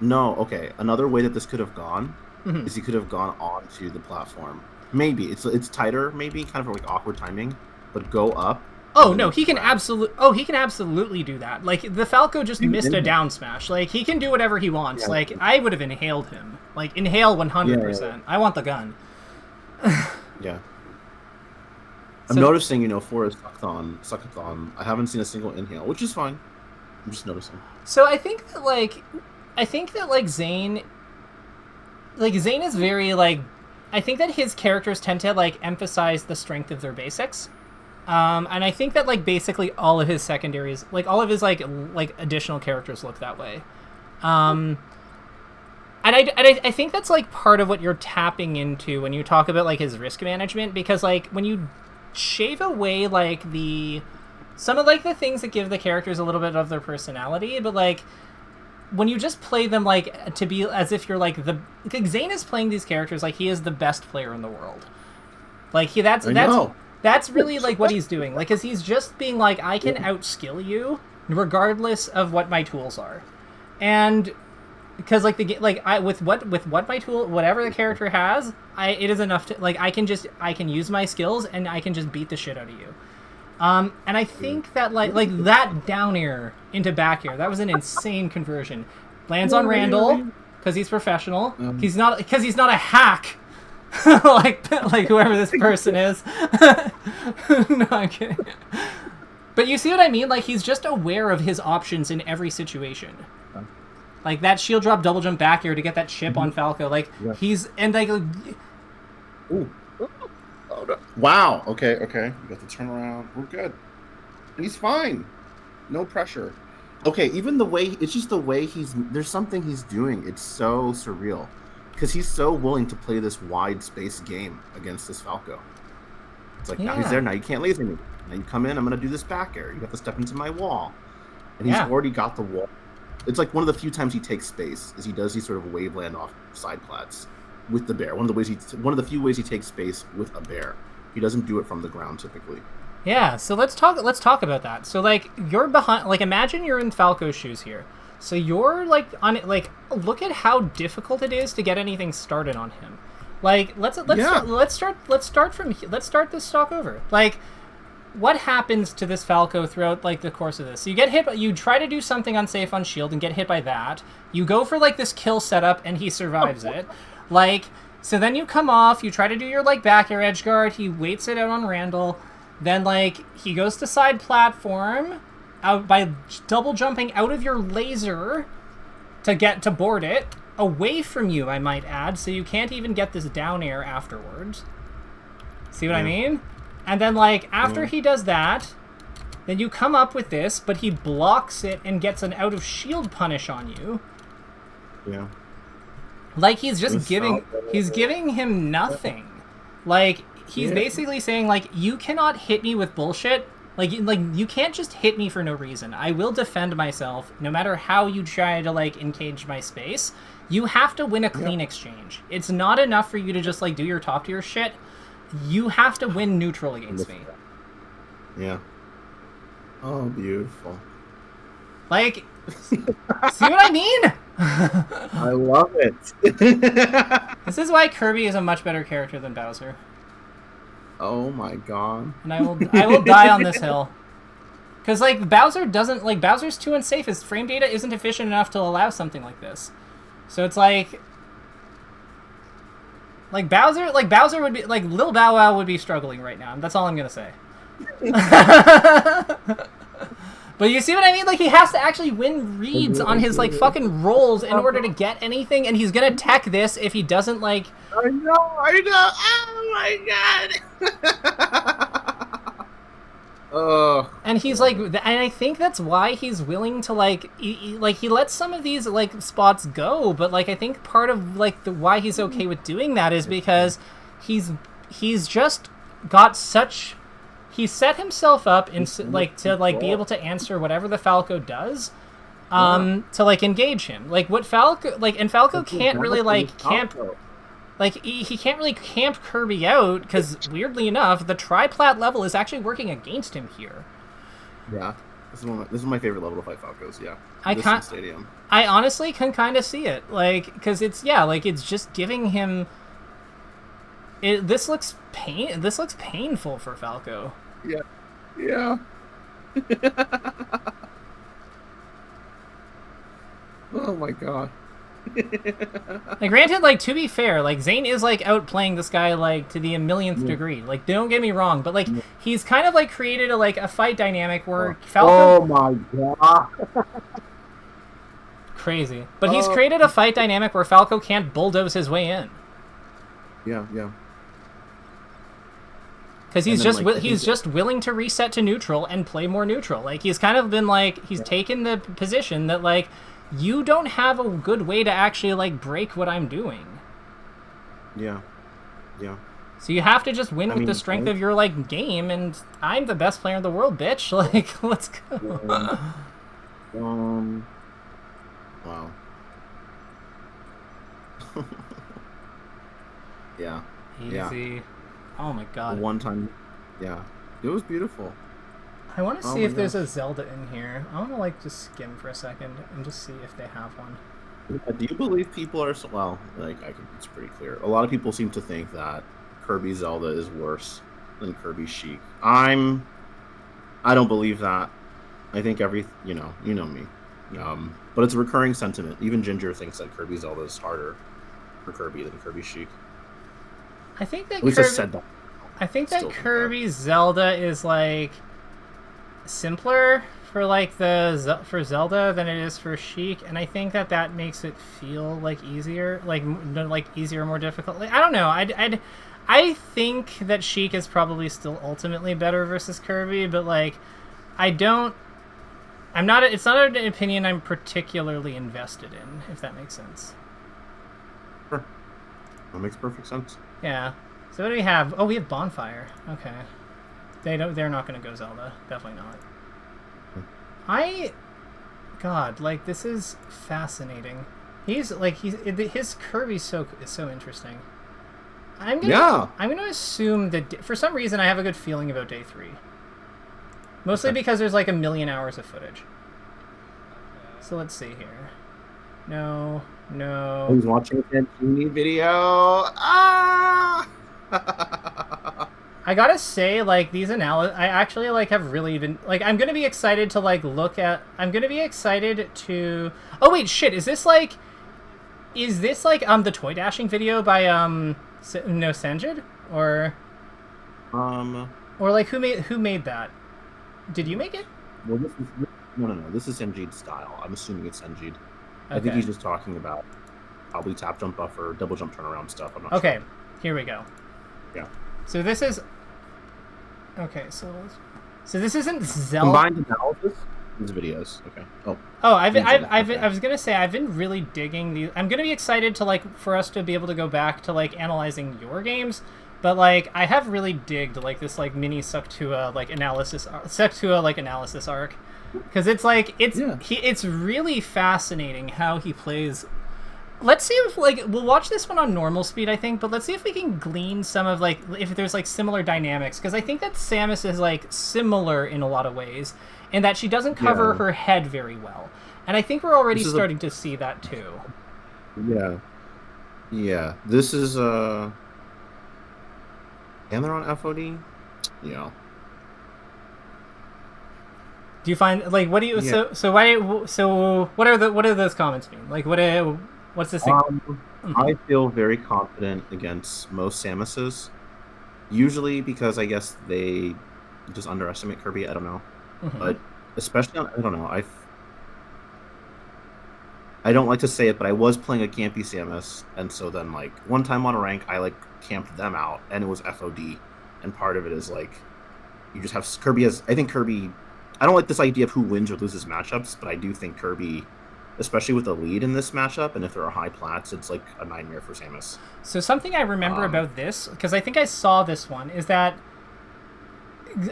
No. Okay. Another way that this could have gone is he could have gone onto the platform. Maybe it's tighter, maybe kind of like awkward timing, but go up
Oh no, he can absolutely do that. Like the Falco just missed a down smash. Like he can do whatever he wants. Yeah. Like I would have inhaled him. Like inhale 100%. Yeah. I want the gun.
Yeah. I'm noticing, for his suckathon, I haven't seen a single inhale, which is fine. I'm just noticing.
So I think that Zane is very I think that his characters tend to emphasize the strength of their basics. And I think that basically all of his secondaries, all of his additional characters look that way. And I think that's part of what you're tapping into when you talk about his risk management, because when you shave away some of the things that give the characters a little bit of their personality, but when you just play them to be as if you're Zane is playing these characters like he is the best player in the world. That's really what he's doing. Because he's just being I can outskill you regardless of what my tools are. And because with what my tool, whatever the character has, it is enough to I can use my skills and I can just beat the shit out of you. And I think that that down air into back air, that was an insane conversion. Lands on Randall because he's professional. He's not a hack. like whoever this person is. No, I'm kidding. But you see what I mean? He's just aware of his options in every situation. That shield drop double jump back air to get that chip on Falco. He's and
Ooh. Oh, no. Wow. Okay. We got the turnaround. We're good. He's fine. No pressure. Okay. Even the way there's something he's doing. It's so surreal. Because he's so willing to play this wide space game against this Falco. It's now he's there, now you can't laser me. Now you come in, I'm going to do this back air. You have to step into my wall. And he's already got the wall. It's one of the few times he takes space is he does these sort of wave land off side plats with the bear. One of the few ways he takes space with a bear. He doesn't do it from the ground typically.
Yeah, so let's talk about that. So you're behind, imagine you're in Falco's shoes here. So you're look at how difficult it is to get anything started on him. Let's start this stock over. What happens to this Falco throughout the course of this? So you get hit, you try to do something unsafe on shield and get hit by that. You go for this kill setup and he survives it. So then you come off, you try to do your back air edge guard, he waits it out on Randall, then he goes to side platform out by double jumping out of your laser to board it away from you, I might add, so you can't even get this down air afterwards. See what I mean? And then after he does that, then you come up with this, but he blocks it and gets an out of shield punish on you.
Yeah.
He's just giving him nothing. He's basically saying you cannot hit me with bullshit. You can't just hit me for no reason. I will defend myself no matter how you try to engage my space. You have to win a clean exchange. It's not enough for you to just do your top tier shit. You have to win neutral against me.
Yeah. Oh, beautiful.
See what I mean?
I love it.
This is why Kirby is a much better character than Bowser.
Oh my god.
And I will die on this hill. Because Bowser doesn't Bowser's too unsafe. His frame data isn't efficient enough to allow something like this. So it's Bowser would be Lil Bow Wow would be struggling right now. That's all I'm gonna say. But you see what I mean? He has to actually win reads on his fucking rolls in order to get anything, and he's gonna tech this if he doesn't
I know. Oh my god.
And he's and I think that's why he's willing to he lets some of these spots go, but I think part of why he's okay with doing that is because he's just got such. He set himself up in to be able to answer whatever the Falco does, to engage him. What Falco and Falco can't really camp. He can't really camp Kirby out because weirdly enough, the tri-plat level is actually working against him here.
Yeah, this is my favorite level to fight Falcos. Yeah, Stadium.
I honestly can kind of see it, because it's it's just giving him. This looks painful for Falco.
Yeah. Yeah. Oh my god.
Like, granted, like, to be fair, like, Zane is, like, outplaying this guy, like, to the millionth
Yeah.
degree. Like, don't get me wrong, but, like, he's kind of, like, created a fight dynamic where Falco...
Oh my god.
Crazy. But he's
Oh.
created a fight dynamic where Falco can't bulldoze his way in.
Yeah, yeah.
Because he's
then,
just
like,
he's just willing to reset to neutral and play more neutral. Like, he's kind of been, like, he's taken the position that, like, you don't have a good way to actually, like, break what I'm doing.
Yeah. Yeah.
So you have to just win with the strength of your, like, game, and I'm the best player in the world, bitch. Like, let's go.
Wow. Yeah.
Easy.
Yeah.
Oh my god.
One time. Yeah. It was beautiful.
I want to
Oh
see
my
if there's
gosh.
a Zelda in here. I want to, like, just skim for a second and just see if they have one.
Do you believe people are well? Like, it's pretty clear. A lot of people seem to think that Kirby Zelda is worse than Kirby Chic. I don't believe that. I think you know me. But it's a recurring sentiment. Even Ginger thinks that Kirby Zelda is harder for Kirby than Kirby Chic.
I think that
At least I said that.
I think that
Still think
Kirby Zelda is, like, simpler for, like, for Zelda than it is for Sheik, and I think that makes it feel, like, easier, like easier, more difficult. Like, I don't know. I think that Sheik is probably still ultimately better versus Kirby, but, like, it's not an opinion I'm particularly invested in, if that makes sense.
Sure. That makes perfect sense.
Yeah. So what do we have? Oh, we have Bonfire. Okay. They're not going to go Zelda. Definitely not. God, like, this is fascinating. His Kirby's so interesting. I'm gonna assume that for some reason I have a good feeling about day 3. Mostly because there's, like, 1,000,000 hours of footage. So let's see here. No.
He's watching a Fantini video. Ah!
I gotta say, like, these analysis, I actually, like, have really been, like, I'm gonna be excited to, like, I'm gonna be excited to, oh wait, shit, is this like the toy dashing video by, Sanjid? Or like, who made that? Did you make it?
Well, no. This is Sanjid's style. I'm assuming it's Sanjid. Okay. I think he's just talking about probably tap jump buffer, double jump turnaround stuff. I'm not sure.
Okay, here we go.
Yeah.
So this is... Okay, so this isn't Zelda...
Combined analysis? These videos. Okay. Oh,
I was gonna say, I've been really digging these. I'm gonna be excited to, like, for us to be able to go back to, like, analyzing your games, but, like, I have really digged, like, this, like, mini Tuah, like, analysis arc, because it's, like, it's really fascinating how he plays. Let's see if, like, we'll watch this one on normal speed, I think, but let's see if we can glean some of, like, if there's, like, similar dynamics, because I think that Samus is, like, similar in a lot of ways, and that she doesn't cover her head very well. And I think we're already starting to see that, too.
Yeah. Yeah. This is, and they're on FOD? Yeah.
Do you find, like, what do you, so what are those comments mean? Like, what's this thing?
I feel very confident against most Samuses. Usually because I guess they just underestimate Kirby. I don't know. But especially on, I don't know. I don't like to say it, but I was playing a campy Samus, and so then, like, one time on a rank, I, like, camped them out, and it was FOD. And part of it is, like, you just have Kirby as, I think Kirby, I don't like this idea of who wins or loses matchups, but I do think Kirby, especially with the lead in this matchup, and if there are high plats, it's like a nightmare for Samus.
So something I remember about this, because I think I saw this one, is that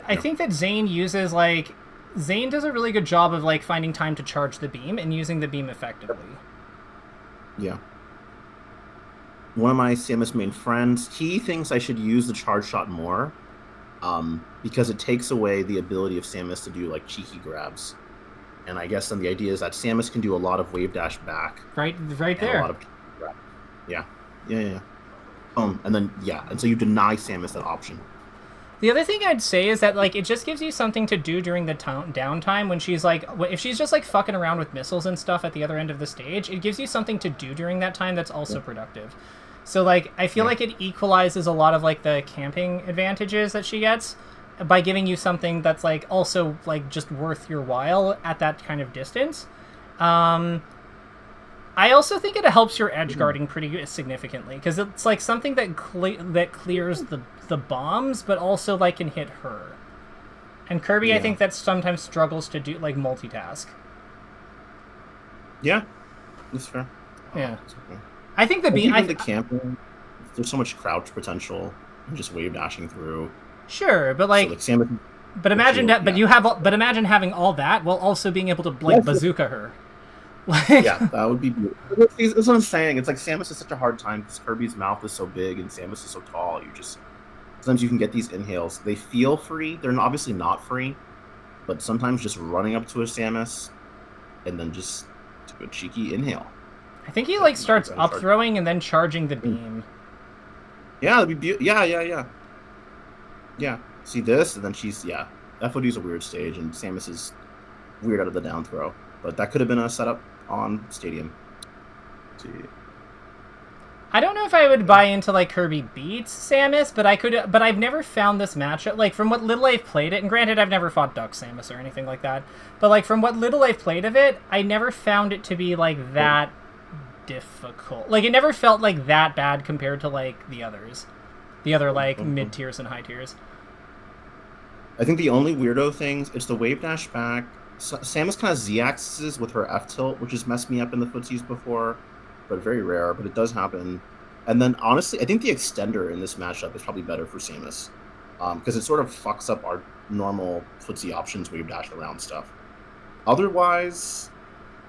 I think that Zane uses, like, Zane does a really good job of, like, finding time to charge the beam and using the beam effectively.
Yeah. One of my Samus main friends, he thinks I should use the charge shot more, because it takes away the ability of Samus to do, like, cheeky grabs. And I guess then the idea is that Samus can do a lot of wave dash back.
Right there.
A lot of grab. Yeah. And then, and so you deny Samus that option.
The other thing I'd say is that, like, it just gives you something to do during the downtime when she's, like, if she's just, like, fucking around with missiles and stuff at the other end of the stage, it gives you something to do during that time that's also productive. So, like, I feel like it equalizes a lot of, like, the camping advantages that she gets by giving you something that's, like, also, like, just worth your while at that kind of distance. I also think it helps your edge guarding pretty significantly, because it's, like, something that clears the bombs, but also, like, can hit her. And Kirby, I think that sometimes struggles to do, like, multitask.
Yeah, that's fair.
Yeah.
Okay.
I think the
camping, there's so much crouch potential and just wave dashing through.
Sure, but like, but imagine that. But but imagine having all that while also being able to like bazooka her. Like,
yeah, that would be beautiful. That's what I'm saying. It's like Samus is such a hard time because Kirby's mouth is so big and Samus is so tall. Sometimes you can get these inhales. They feel free. They're obviously not free, but sometimes just running up to a Samus and then just do a cheeky inhale.
I think he like starts up throwing and then charging the beam.
Yeah, that'd be Yeah. See this, and then FOD is a weird stage, and Samus is weird out of the down throw. But that could have been a setup on Stadium. Let's see.
I don't know if I would buy into like Kirby beats Samus, but I've never found this matchup, like from what little I've played it, and granted I've never fought Duck Samus or anything like that, but like from what little I've played of it, I never found it to be like that difficult. Like it never felt like that bad compared to like the other like mid tiers and high tiers.
I think the only weirdo things, it's the wave dash back. Samus kind of Z-axes with her F tilt, which has messed me up in the footsies before, but very rare, but it does happen. And then honestly, I think the extender in this matchup is probably better for Samus, because it sort of fucks up our normal footsie options wave dash around stuff. Otherwise,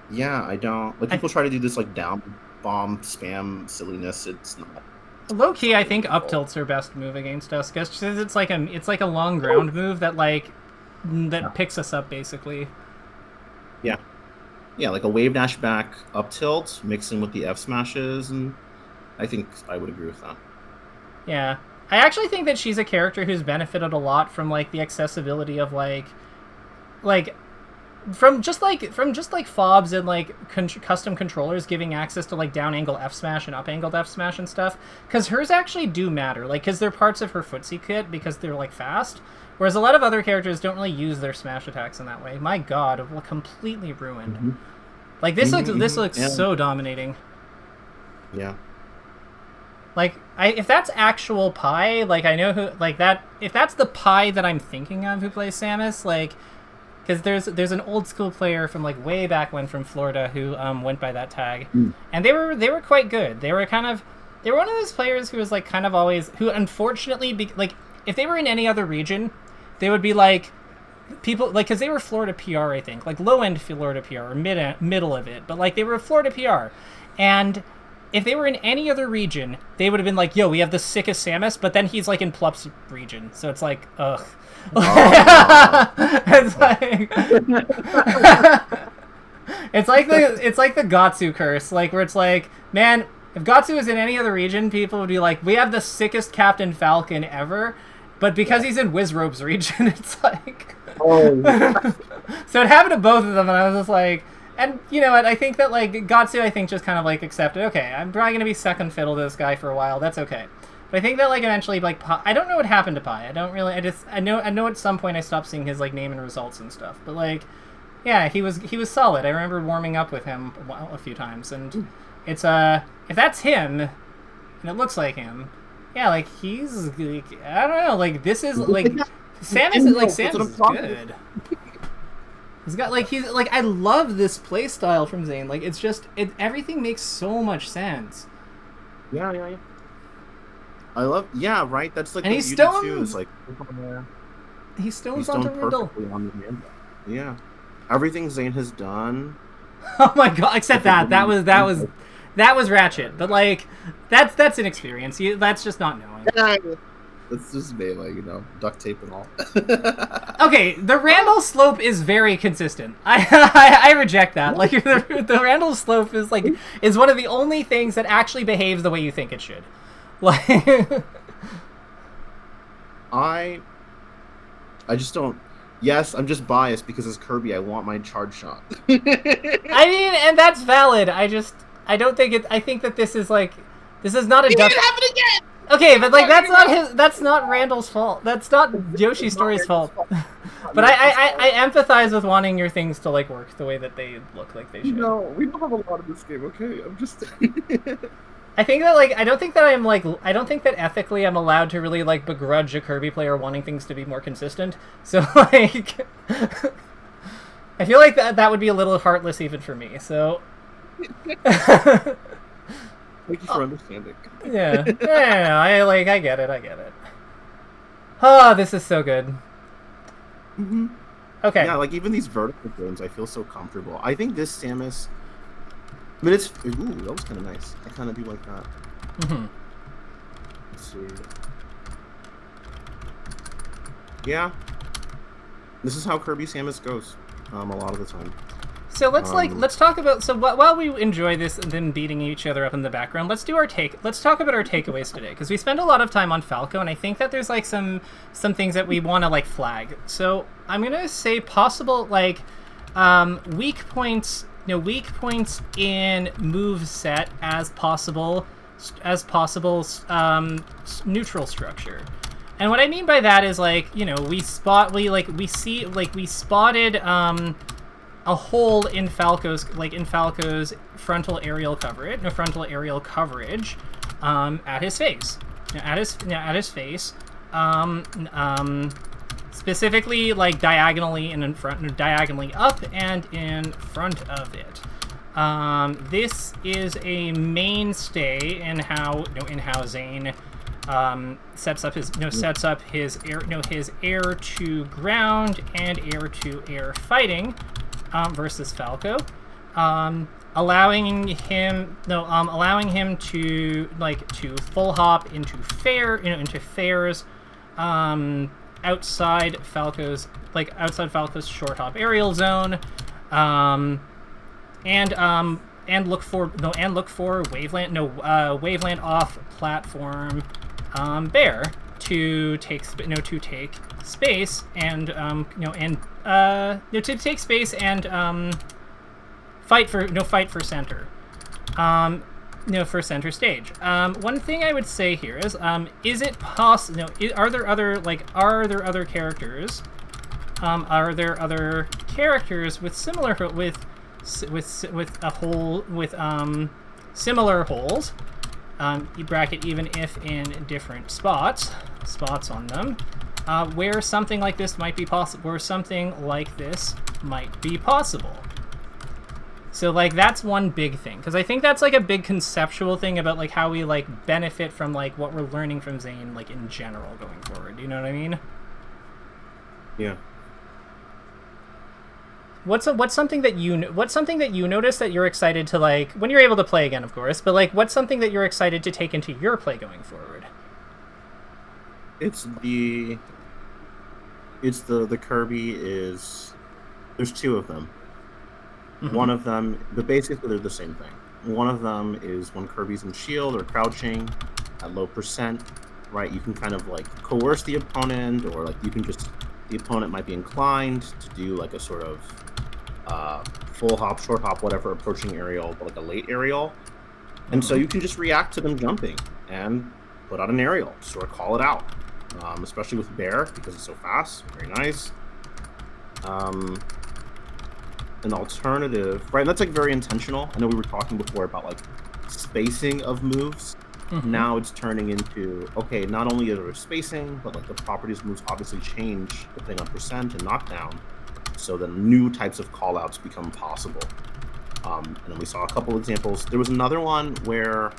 yeah, I don't like people try to do this like down bomb spam silliness. It's not.
Low key, I think up tilt's her best move against us, because it's like a long ground move that picks us up basically.
Yeah, like a wave dash back up tilt mixing with the F smashes, and I think I would agree with that.
Yeah, I actually think that she's a character who's benefited a lot from like the accessibility of like from just like fobs and like custom controllers giving access to like down angle F smash and up angled F smash and stuff, because hers actually do matter, like because they're parts of her footsie kit because they're like fast, whereas a lot of other characters don't really use their smash attacks in that way. My god, completely ruined.
Mm-hmm.
Like this looks so dominating.
Yeah.
Like if that's actual Pi, like I know who like that. If that's the Pi that I'm thinking of who plays Samus, like. Because there's an old school player from like way back when from Florida who went by that tag, and they were quite good. They were one of those players who was like kind of always, who unfortunately like if they were in any other region, they would be like people like, because they were Florida PR, I think, like low end Florida PR or middle of it, but like they were Florida PR, and if they were in any other region, they would have been like, yo, we have the sickest Samus, but then he's like in Plup's region, so it's like, ugh. It's like it's like the Gatsu curse, like where it's like, man, if Gatsu was in any other region, people would be like, we have the sickest Captain Falcon ever, but because he's in Wizrobe's region, it's like so it happened to both of them, and I was just like, and you know what, I think that like Gatsu, I think just kind of like accepted, okay, I'm probably gonna be second fiddle to this guy for a while, that's okay. But I think that like eventually like Pi, I don't know what happened to Pi. I know at some point I stopped seeing his like name and results and stuff. But like, yeah, he was solid. I remember warming up with him a few times, and it's if that's him, and it looks like him, yeah, like he's like, I don't know, like this is like Samus is good. He's got like I love this play style from Zane. Like it's just everything makes so much sense.
Yeah. I love, right. That's like,
and
he's still too. It's like
he's still on the riddle.
Yeah, everything Zane has done.
Oh my god! Except that was Ratchet, but like that's an experience. That's just not knowing.
Yeah, it's just made like duct tape and all.
Okay, the Randall slope is very consistent. I reject that. Like the Randall slope is one of the only things that actually behaves the way you think it should. Like
I I just don't. Yes, I'm just biased because as Kirby, I want my charge shot.
I mean, and that's valid. I don't think it. I think that this is not a
It
duck.
happened again.
Okay, but like that's not Randall's fault. That's not Yoshi Story's fault. But I empathize with wanting your things to like work the way that they look like they should.
No, we don't have a lot of this game. Okay, I'm just.
I think that I don't think that ethically I'm allowed to really like begrudge a Kirby player wanting things to be more consistent. So like, I feel like that would be a little heartless even for me. So.
Thank you for understanding.
Yeah, I get it. Oh, this is so good.
Mm-hmm.
Okay.
Yeah, like even these vertical games, I feel so comfortable. I think this Samus. I mean, it's ooh, that was kind of nice. I kind of do like that.
Mm-hmm.
Let's see. Yeah, this is how Kirby Samus goes. A lot of the time.
So let's talk about while we enjoy this and then beating each other up in the background, let's talk about our takeaways today, because we spend a lot of time on Falco, and I think that there's like some things that we want to like flag. So I'm gonna say possible like weak points in move set as possible neutral structure. And what I mean by that is like, we spotted a hole in Falco's frontal aerial coverage at his face. At his face. Specifically like diagonally up and in front of it. This is a mainstay in how Zane sets up his air to ground and air to air fighting versus Falco, allowing him to full hop into fares outside Falco's short hop aerial zone, and look for waveland off platform bear to take space and fight for center. For center stage. One thing I would say here is it possible? Are there other characters? Are there other characters with similar similar holes? You bracket even if in different spots on them, where something like this might be possible. So like that's one big thing, because I think that's like a big conceptual thing about like how we like benefit from like what we're learning from Zane like in general going forward. You know what I mean?
Yeah.
What's something that you notice that you're excited to like when you're able to play again, of course, but like what's something that you're excited to take into your play going forward?
It's the Kirby is there's two of them. Mm-hmm. One of them, but basically they're the same thing. One of them is when Kirby's in shield or crouching at low %, right? You can kind of like coerce the opponent, or like you can just, the opponent might be inclined to do like a sort of full hop, short hop, whatever, approaching aerial, but like a late aerial. And so you can just react to them jumping and put out an aerial, sort of call it out. Especially with Bear, because it's so fast. Very nice. An alternative, right? And that's like very intentional. I know we were talking before about like spacing of moves. Mm-hmm. Now it's turning into, okay, not only is there spacing, but like the properties of moves obviously change depending on % and knockdown. So then new types of callouts become possible. And then we saw a couple examples. There was another one where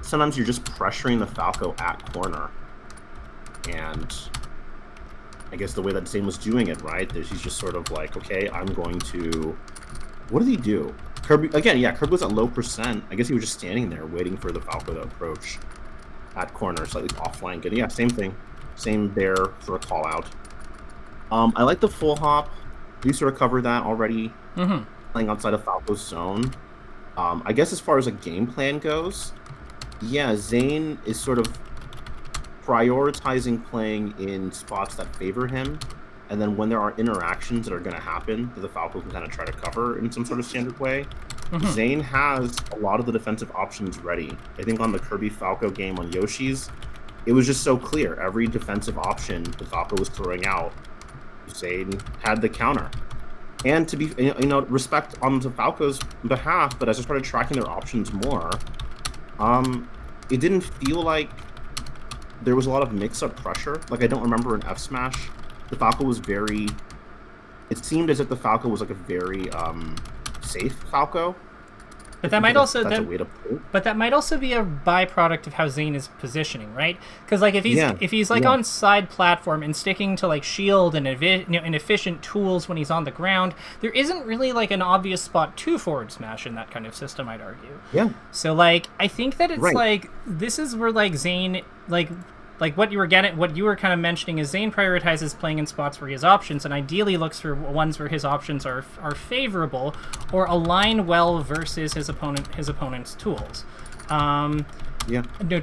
sometimes you're just pressuring the Falco at corner. And I guess the way that Zane was doing it, right? He's just sort of like, okay, I'm going to... What did he do? Kirby, again, yeah, Kirby was at low %. I guess he was just standing there waiting for the Falco to approach at corner, slightly off flank. And yeah, same thing. Same Bear sort of call out. I like the full hop. We sort of covered that already. Mm-hmm. Playing outside of Falco's zone. I guess as far as a game plan goes, yeah, Zane is sort of prioritizing playing in spots that favor him, and then when there are interactions that are going to happen that the Falco can kind of try to cover in some sort of standard way, Zane has a lot of the defensive options ready. I think on the Kirby Falco game on Yoshi's, it was just so clear. Every defensive option the Falco was throwing out, Zane had the counter. And to be, respect on the Falco's behalf, but as I started tracking their options more, it didn't feel like there was a lot of mix-up pressure. Like, I don't remember an F smash. The Falco was very... It seemed as if the Falco was like a very safe Falco.
But that might also
that's a way to put it.
But that might also be a byproduct of how Zane is positioning, right? Because like if he's like on side platform and sticking to like shield and inefficient tools when he's on the ground, there isn't really like an obvious spot to forward smash in that kind of system, I'd argue.
Yeah.
So like I think that it's like this is where like Zane like what you were kind of mentioning is Zane prioritizes playing in spots where he has options and ideally looks for ones where his options are favorable or align well versus his opponent's tools. No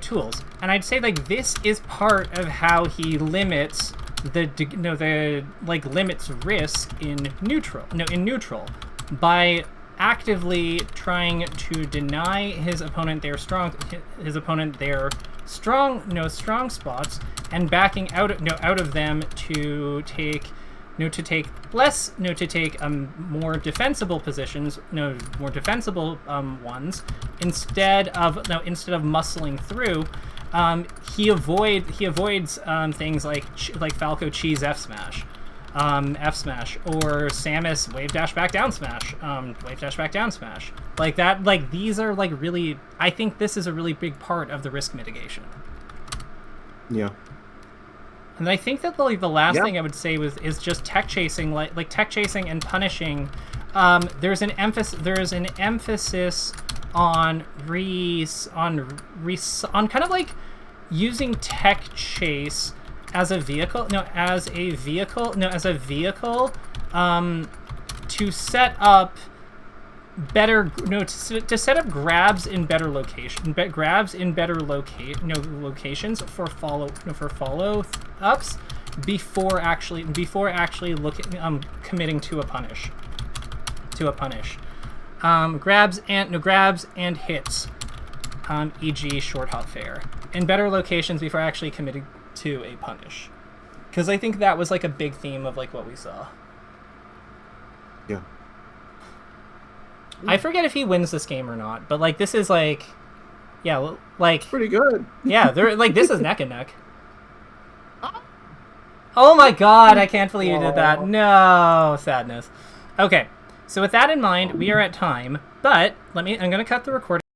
tools. And I'd say like this is part of how he limits limits risk in neutral by actively trying to deny his opponent their strong spots and backing out of them to take more defensible positions, more defensible ones instead of muscling through. He avoids things like Falco cheese F smash, or Samus wave dash back down smash, like that. Like these are like really, I think this is a really big part of the risk mitigation. Yeah. And I think that the last thing I would say is just tech chasing, like tech chasing and punishing. There's an emphasis on kind of like using tech chase as a vehicle to set up better to set up grabs in better locations for follow ups before actually committing to a punish. Grabs and hits, e.g. short hop fair, in better locations before actually committing to a punish, because I think that was like a big theme of like what we saw.
Yeah.
I forget if he wins this game or not, but like this is like, yeah, like
pretty good.
Yeah, they're like this is neck and neck. Oh my god, I can't believe you did that. No, sadness. Okay, so with that in mind, we are at time, but I'm gonna cut the recording.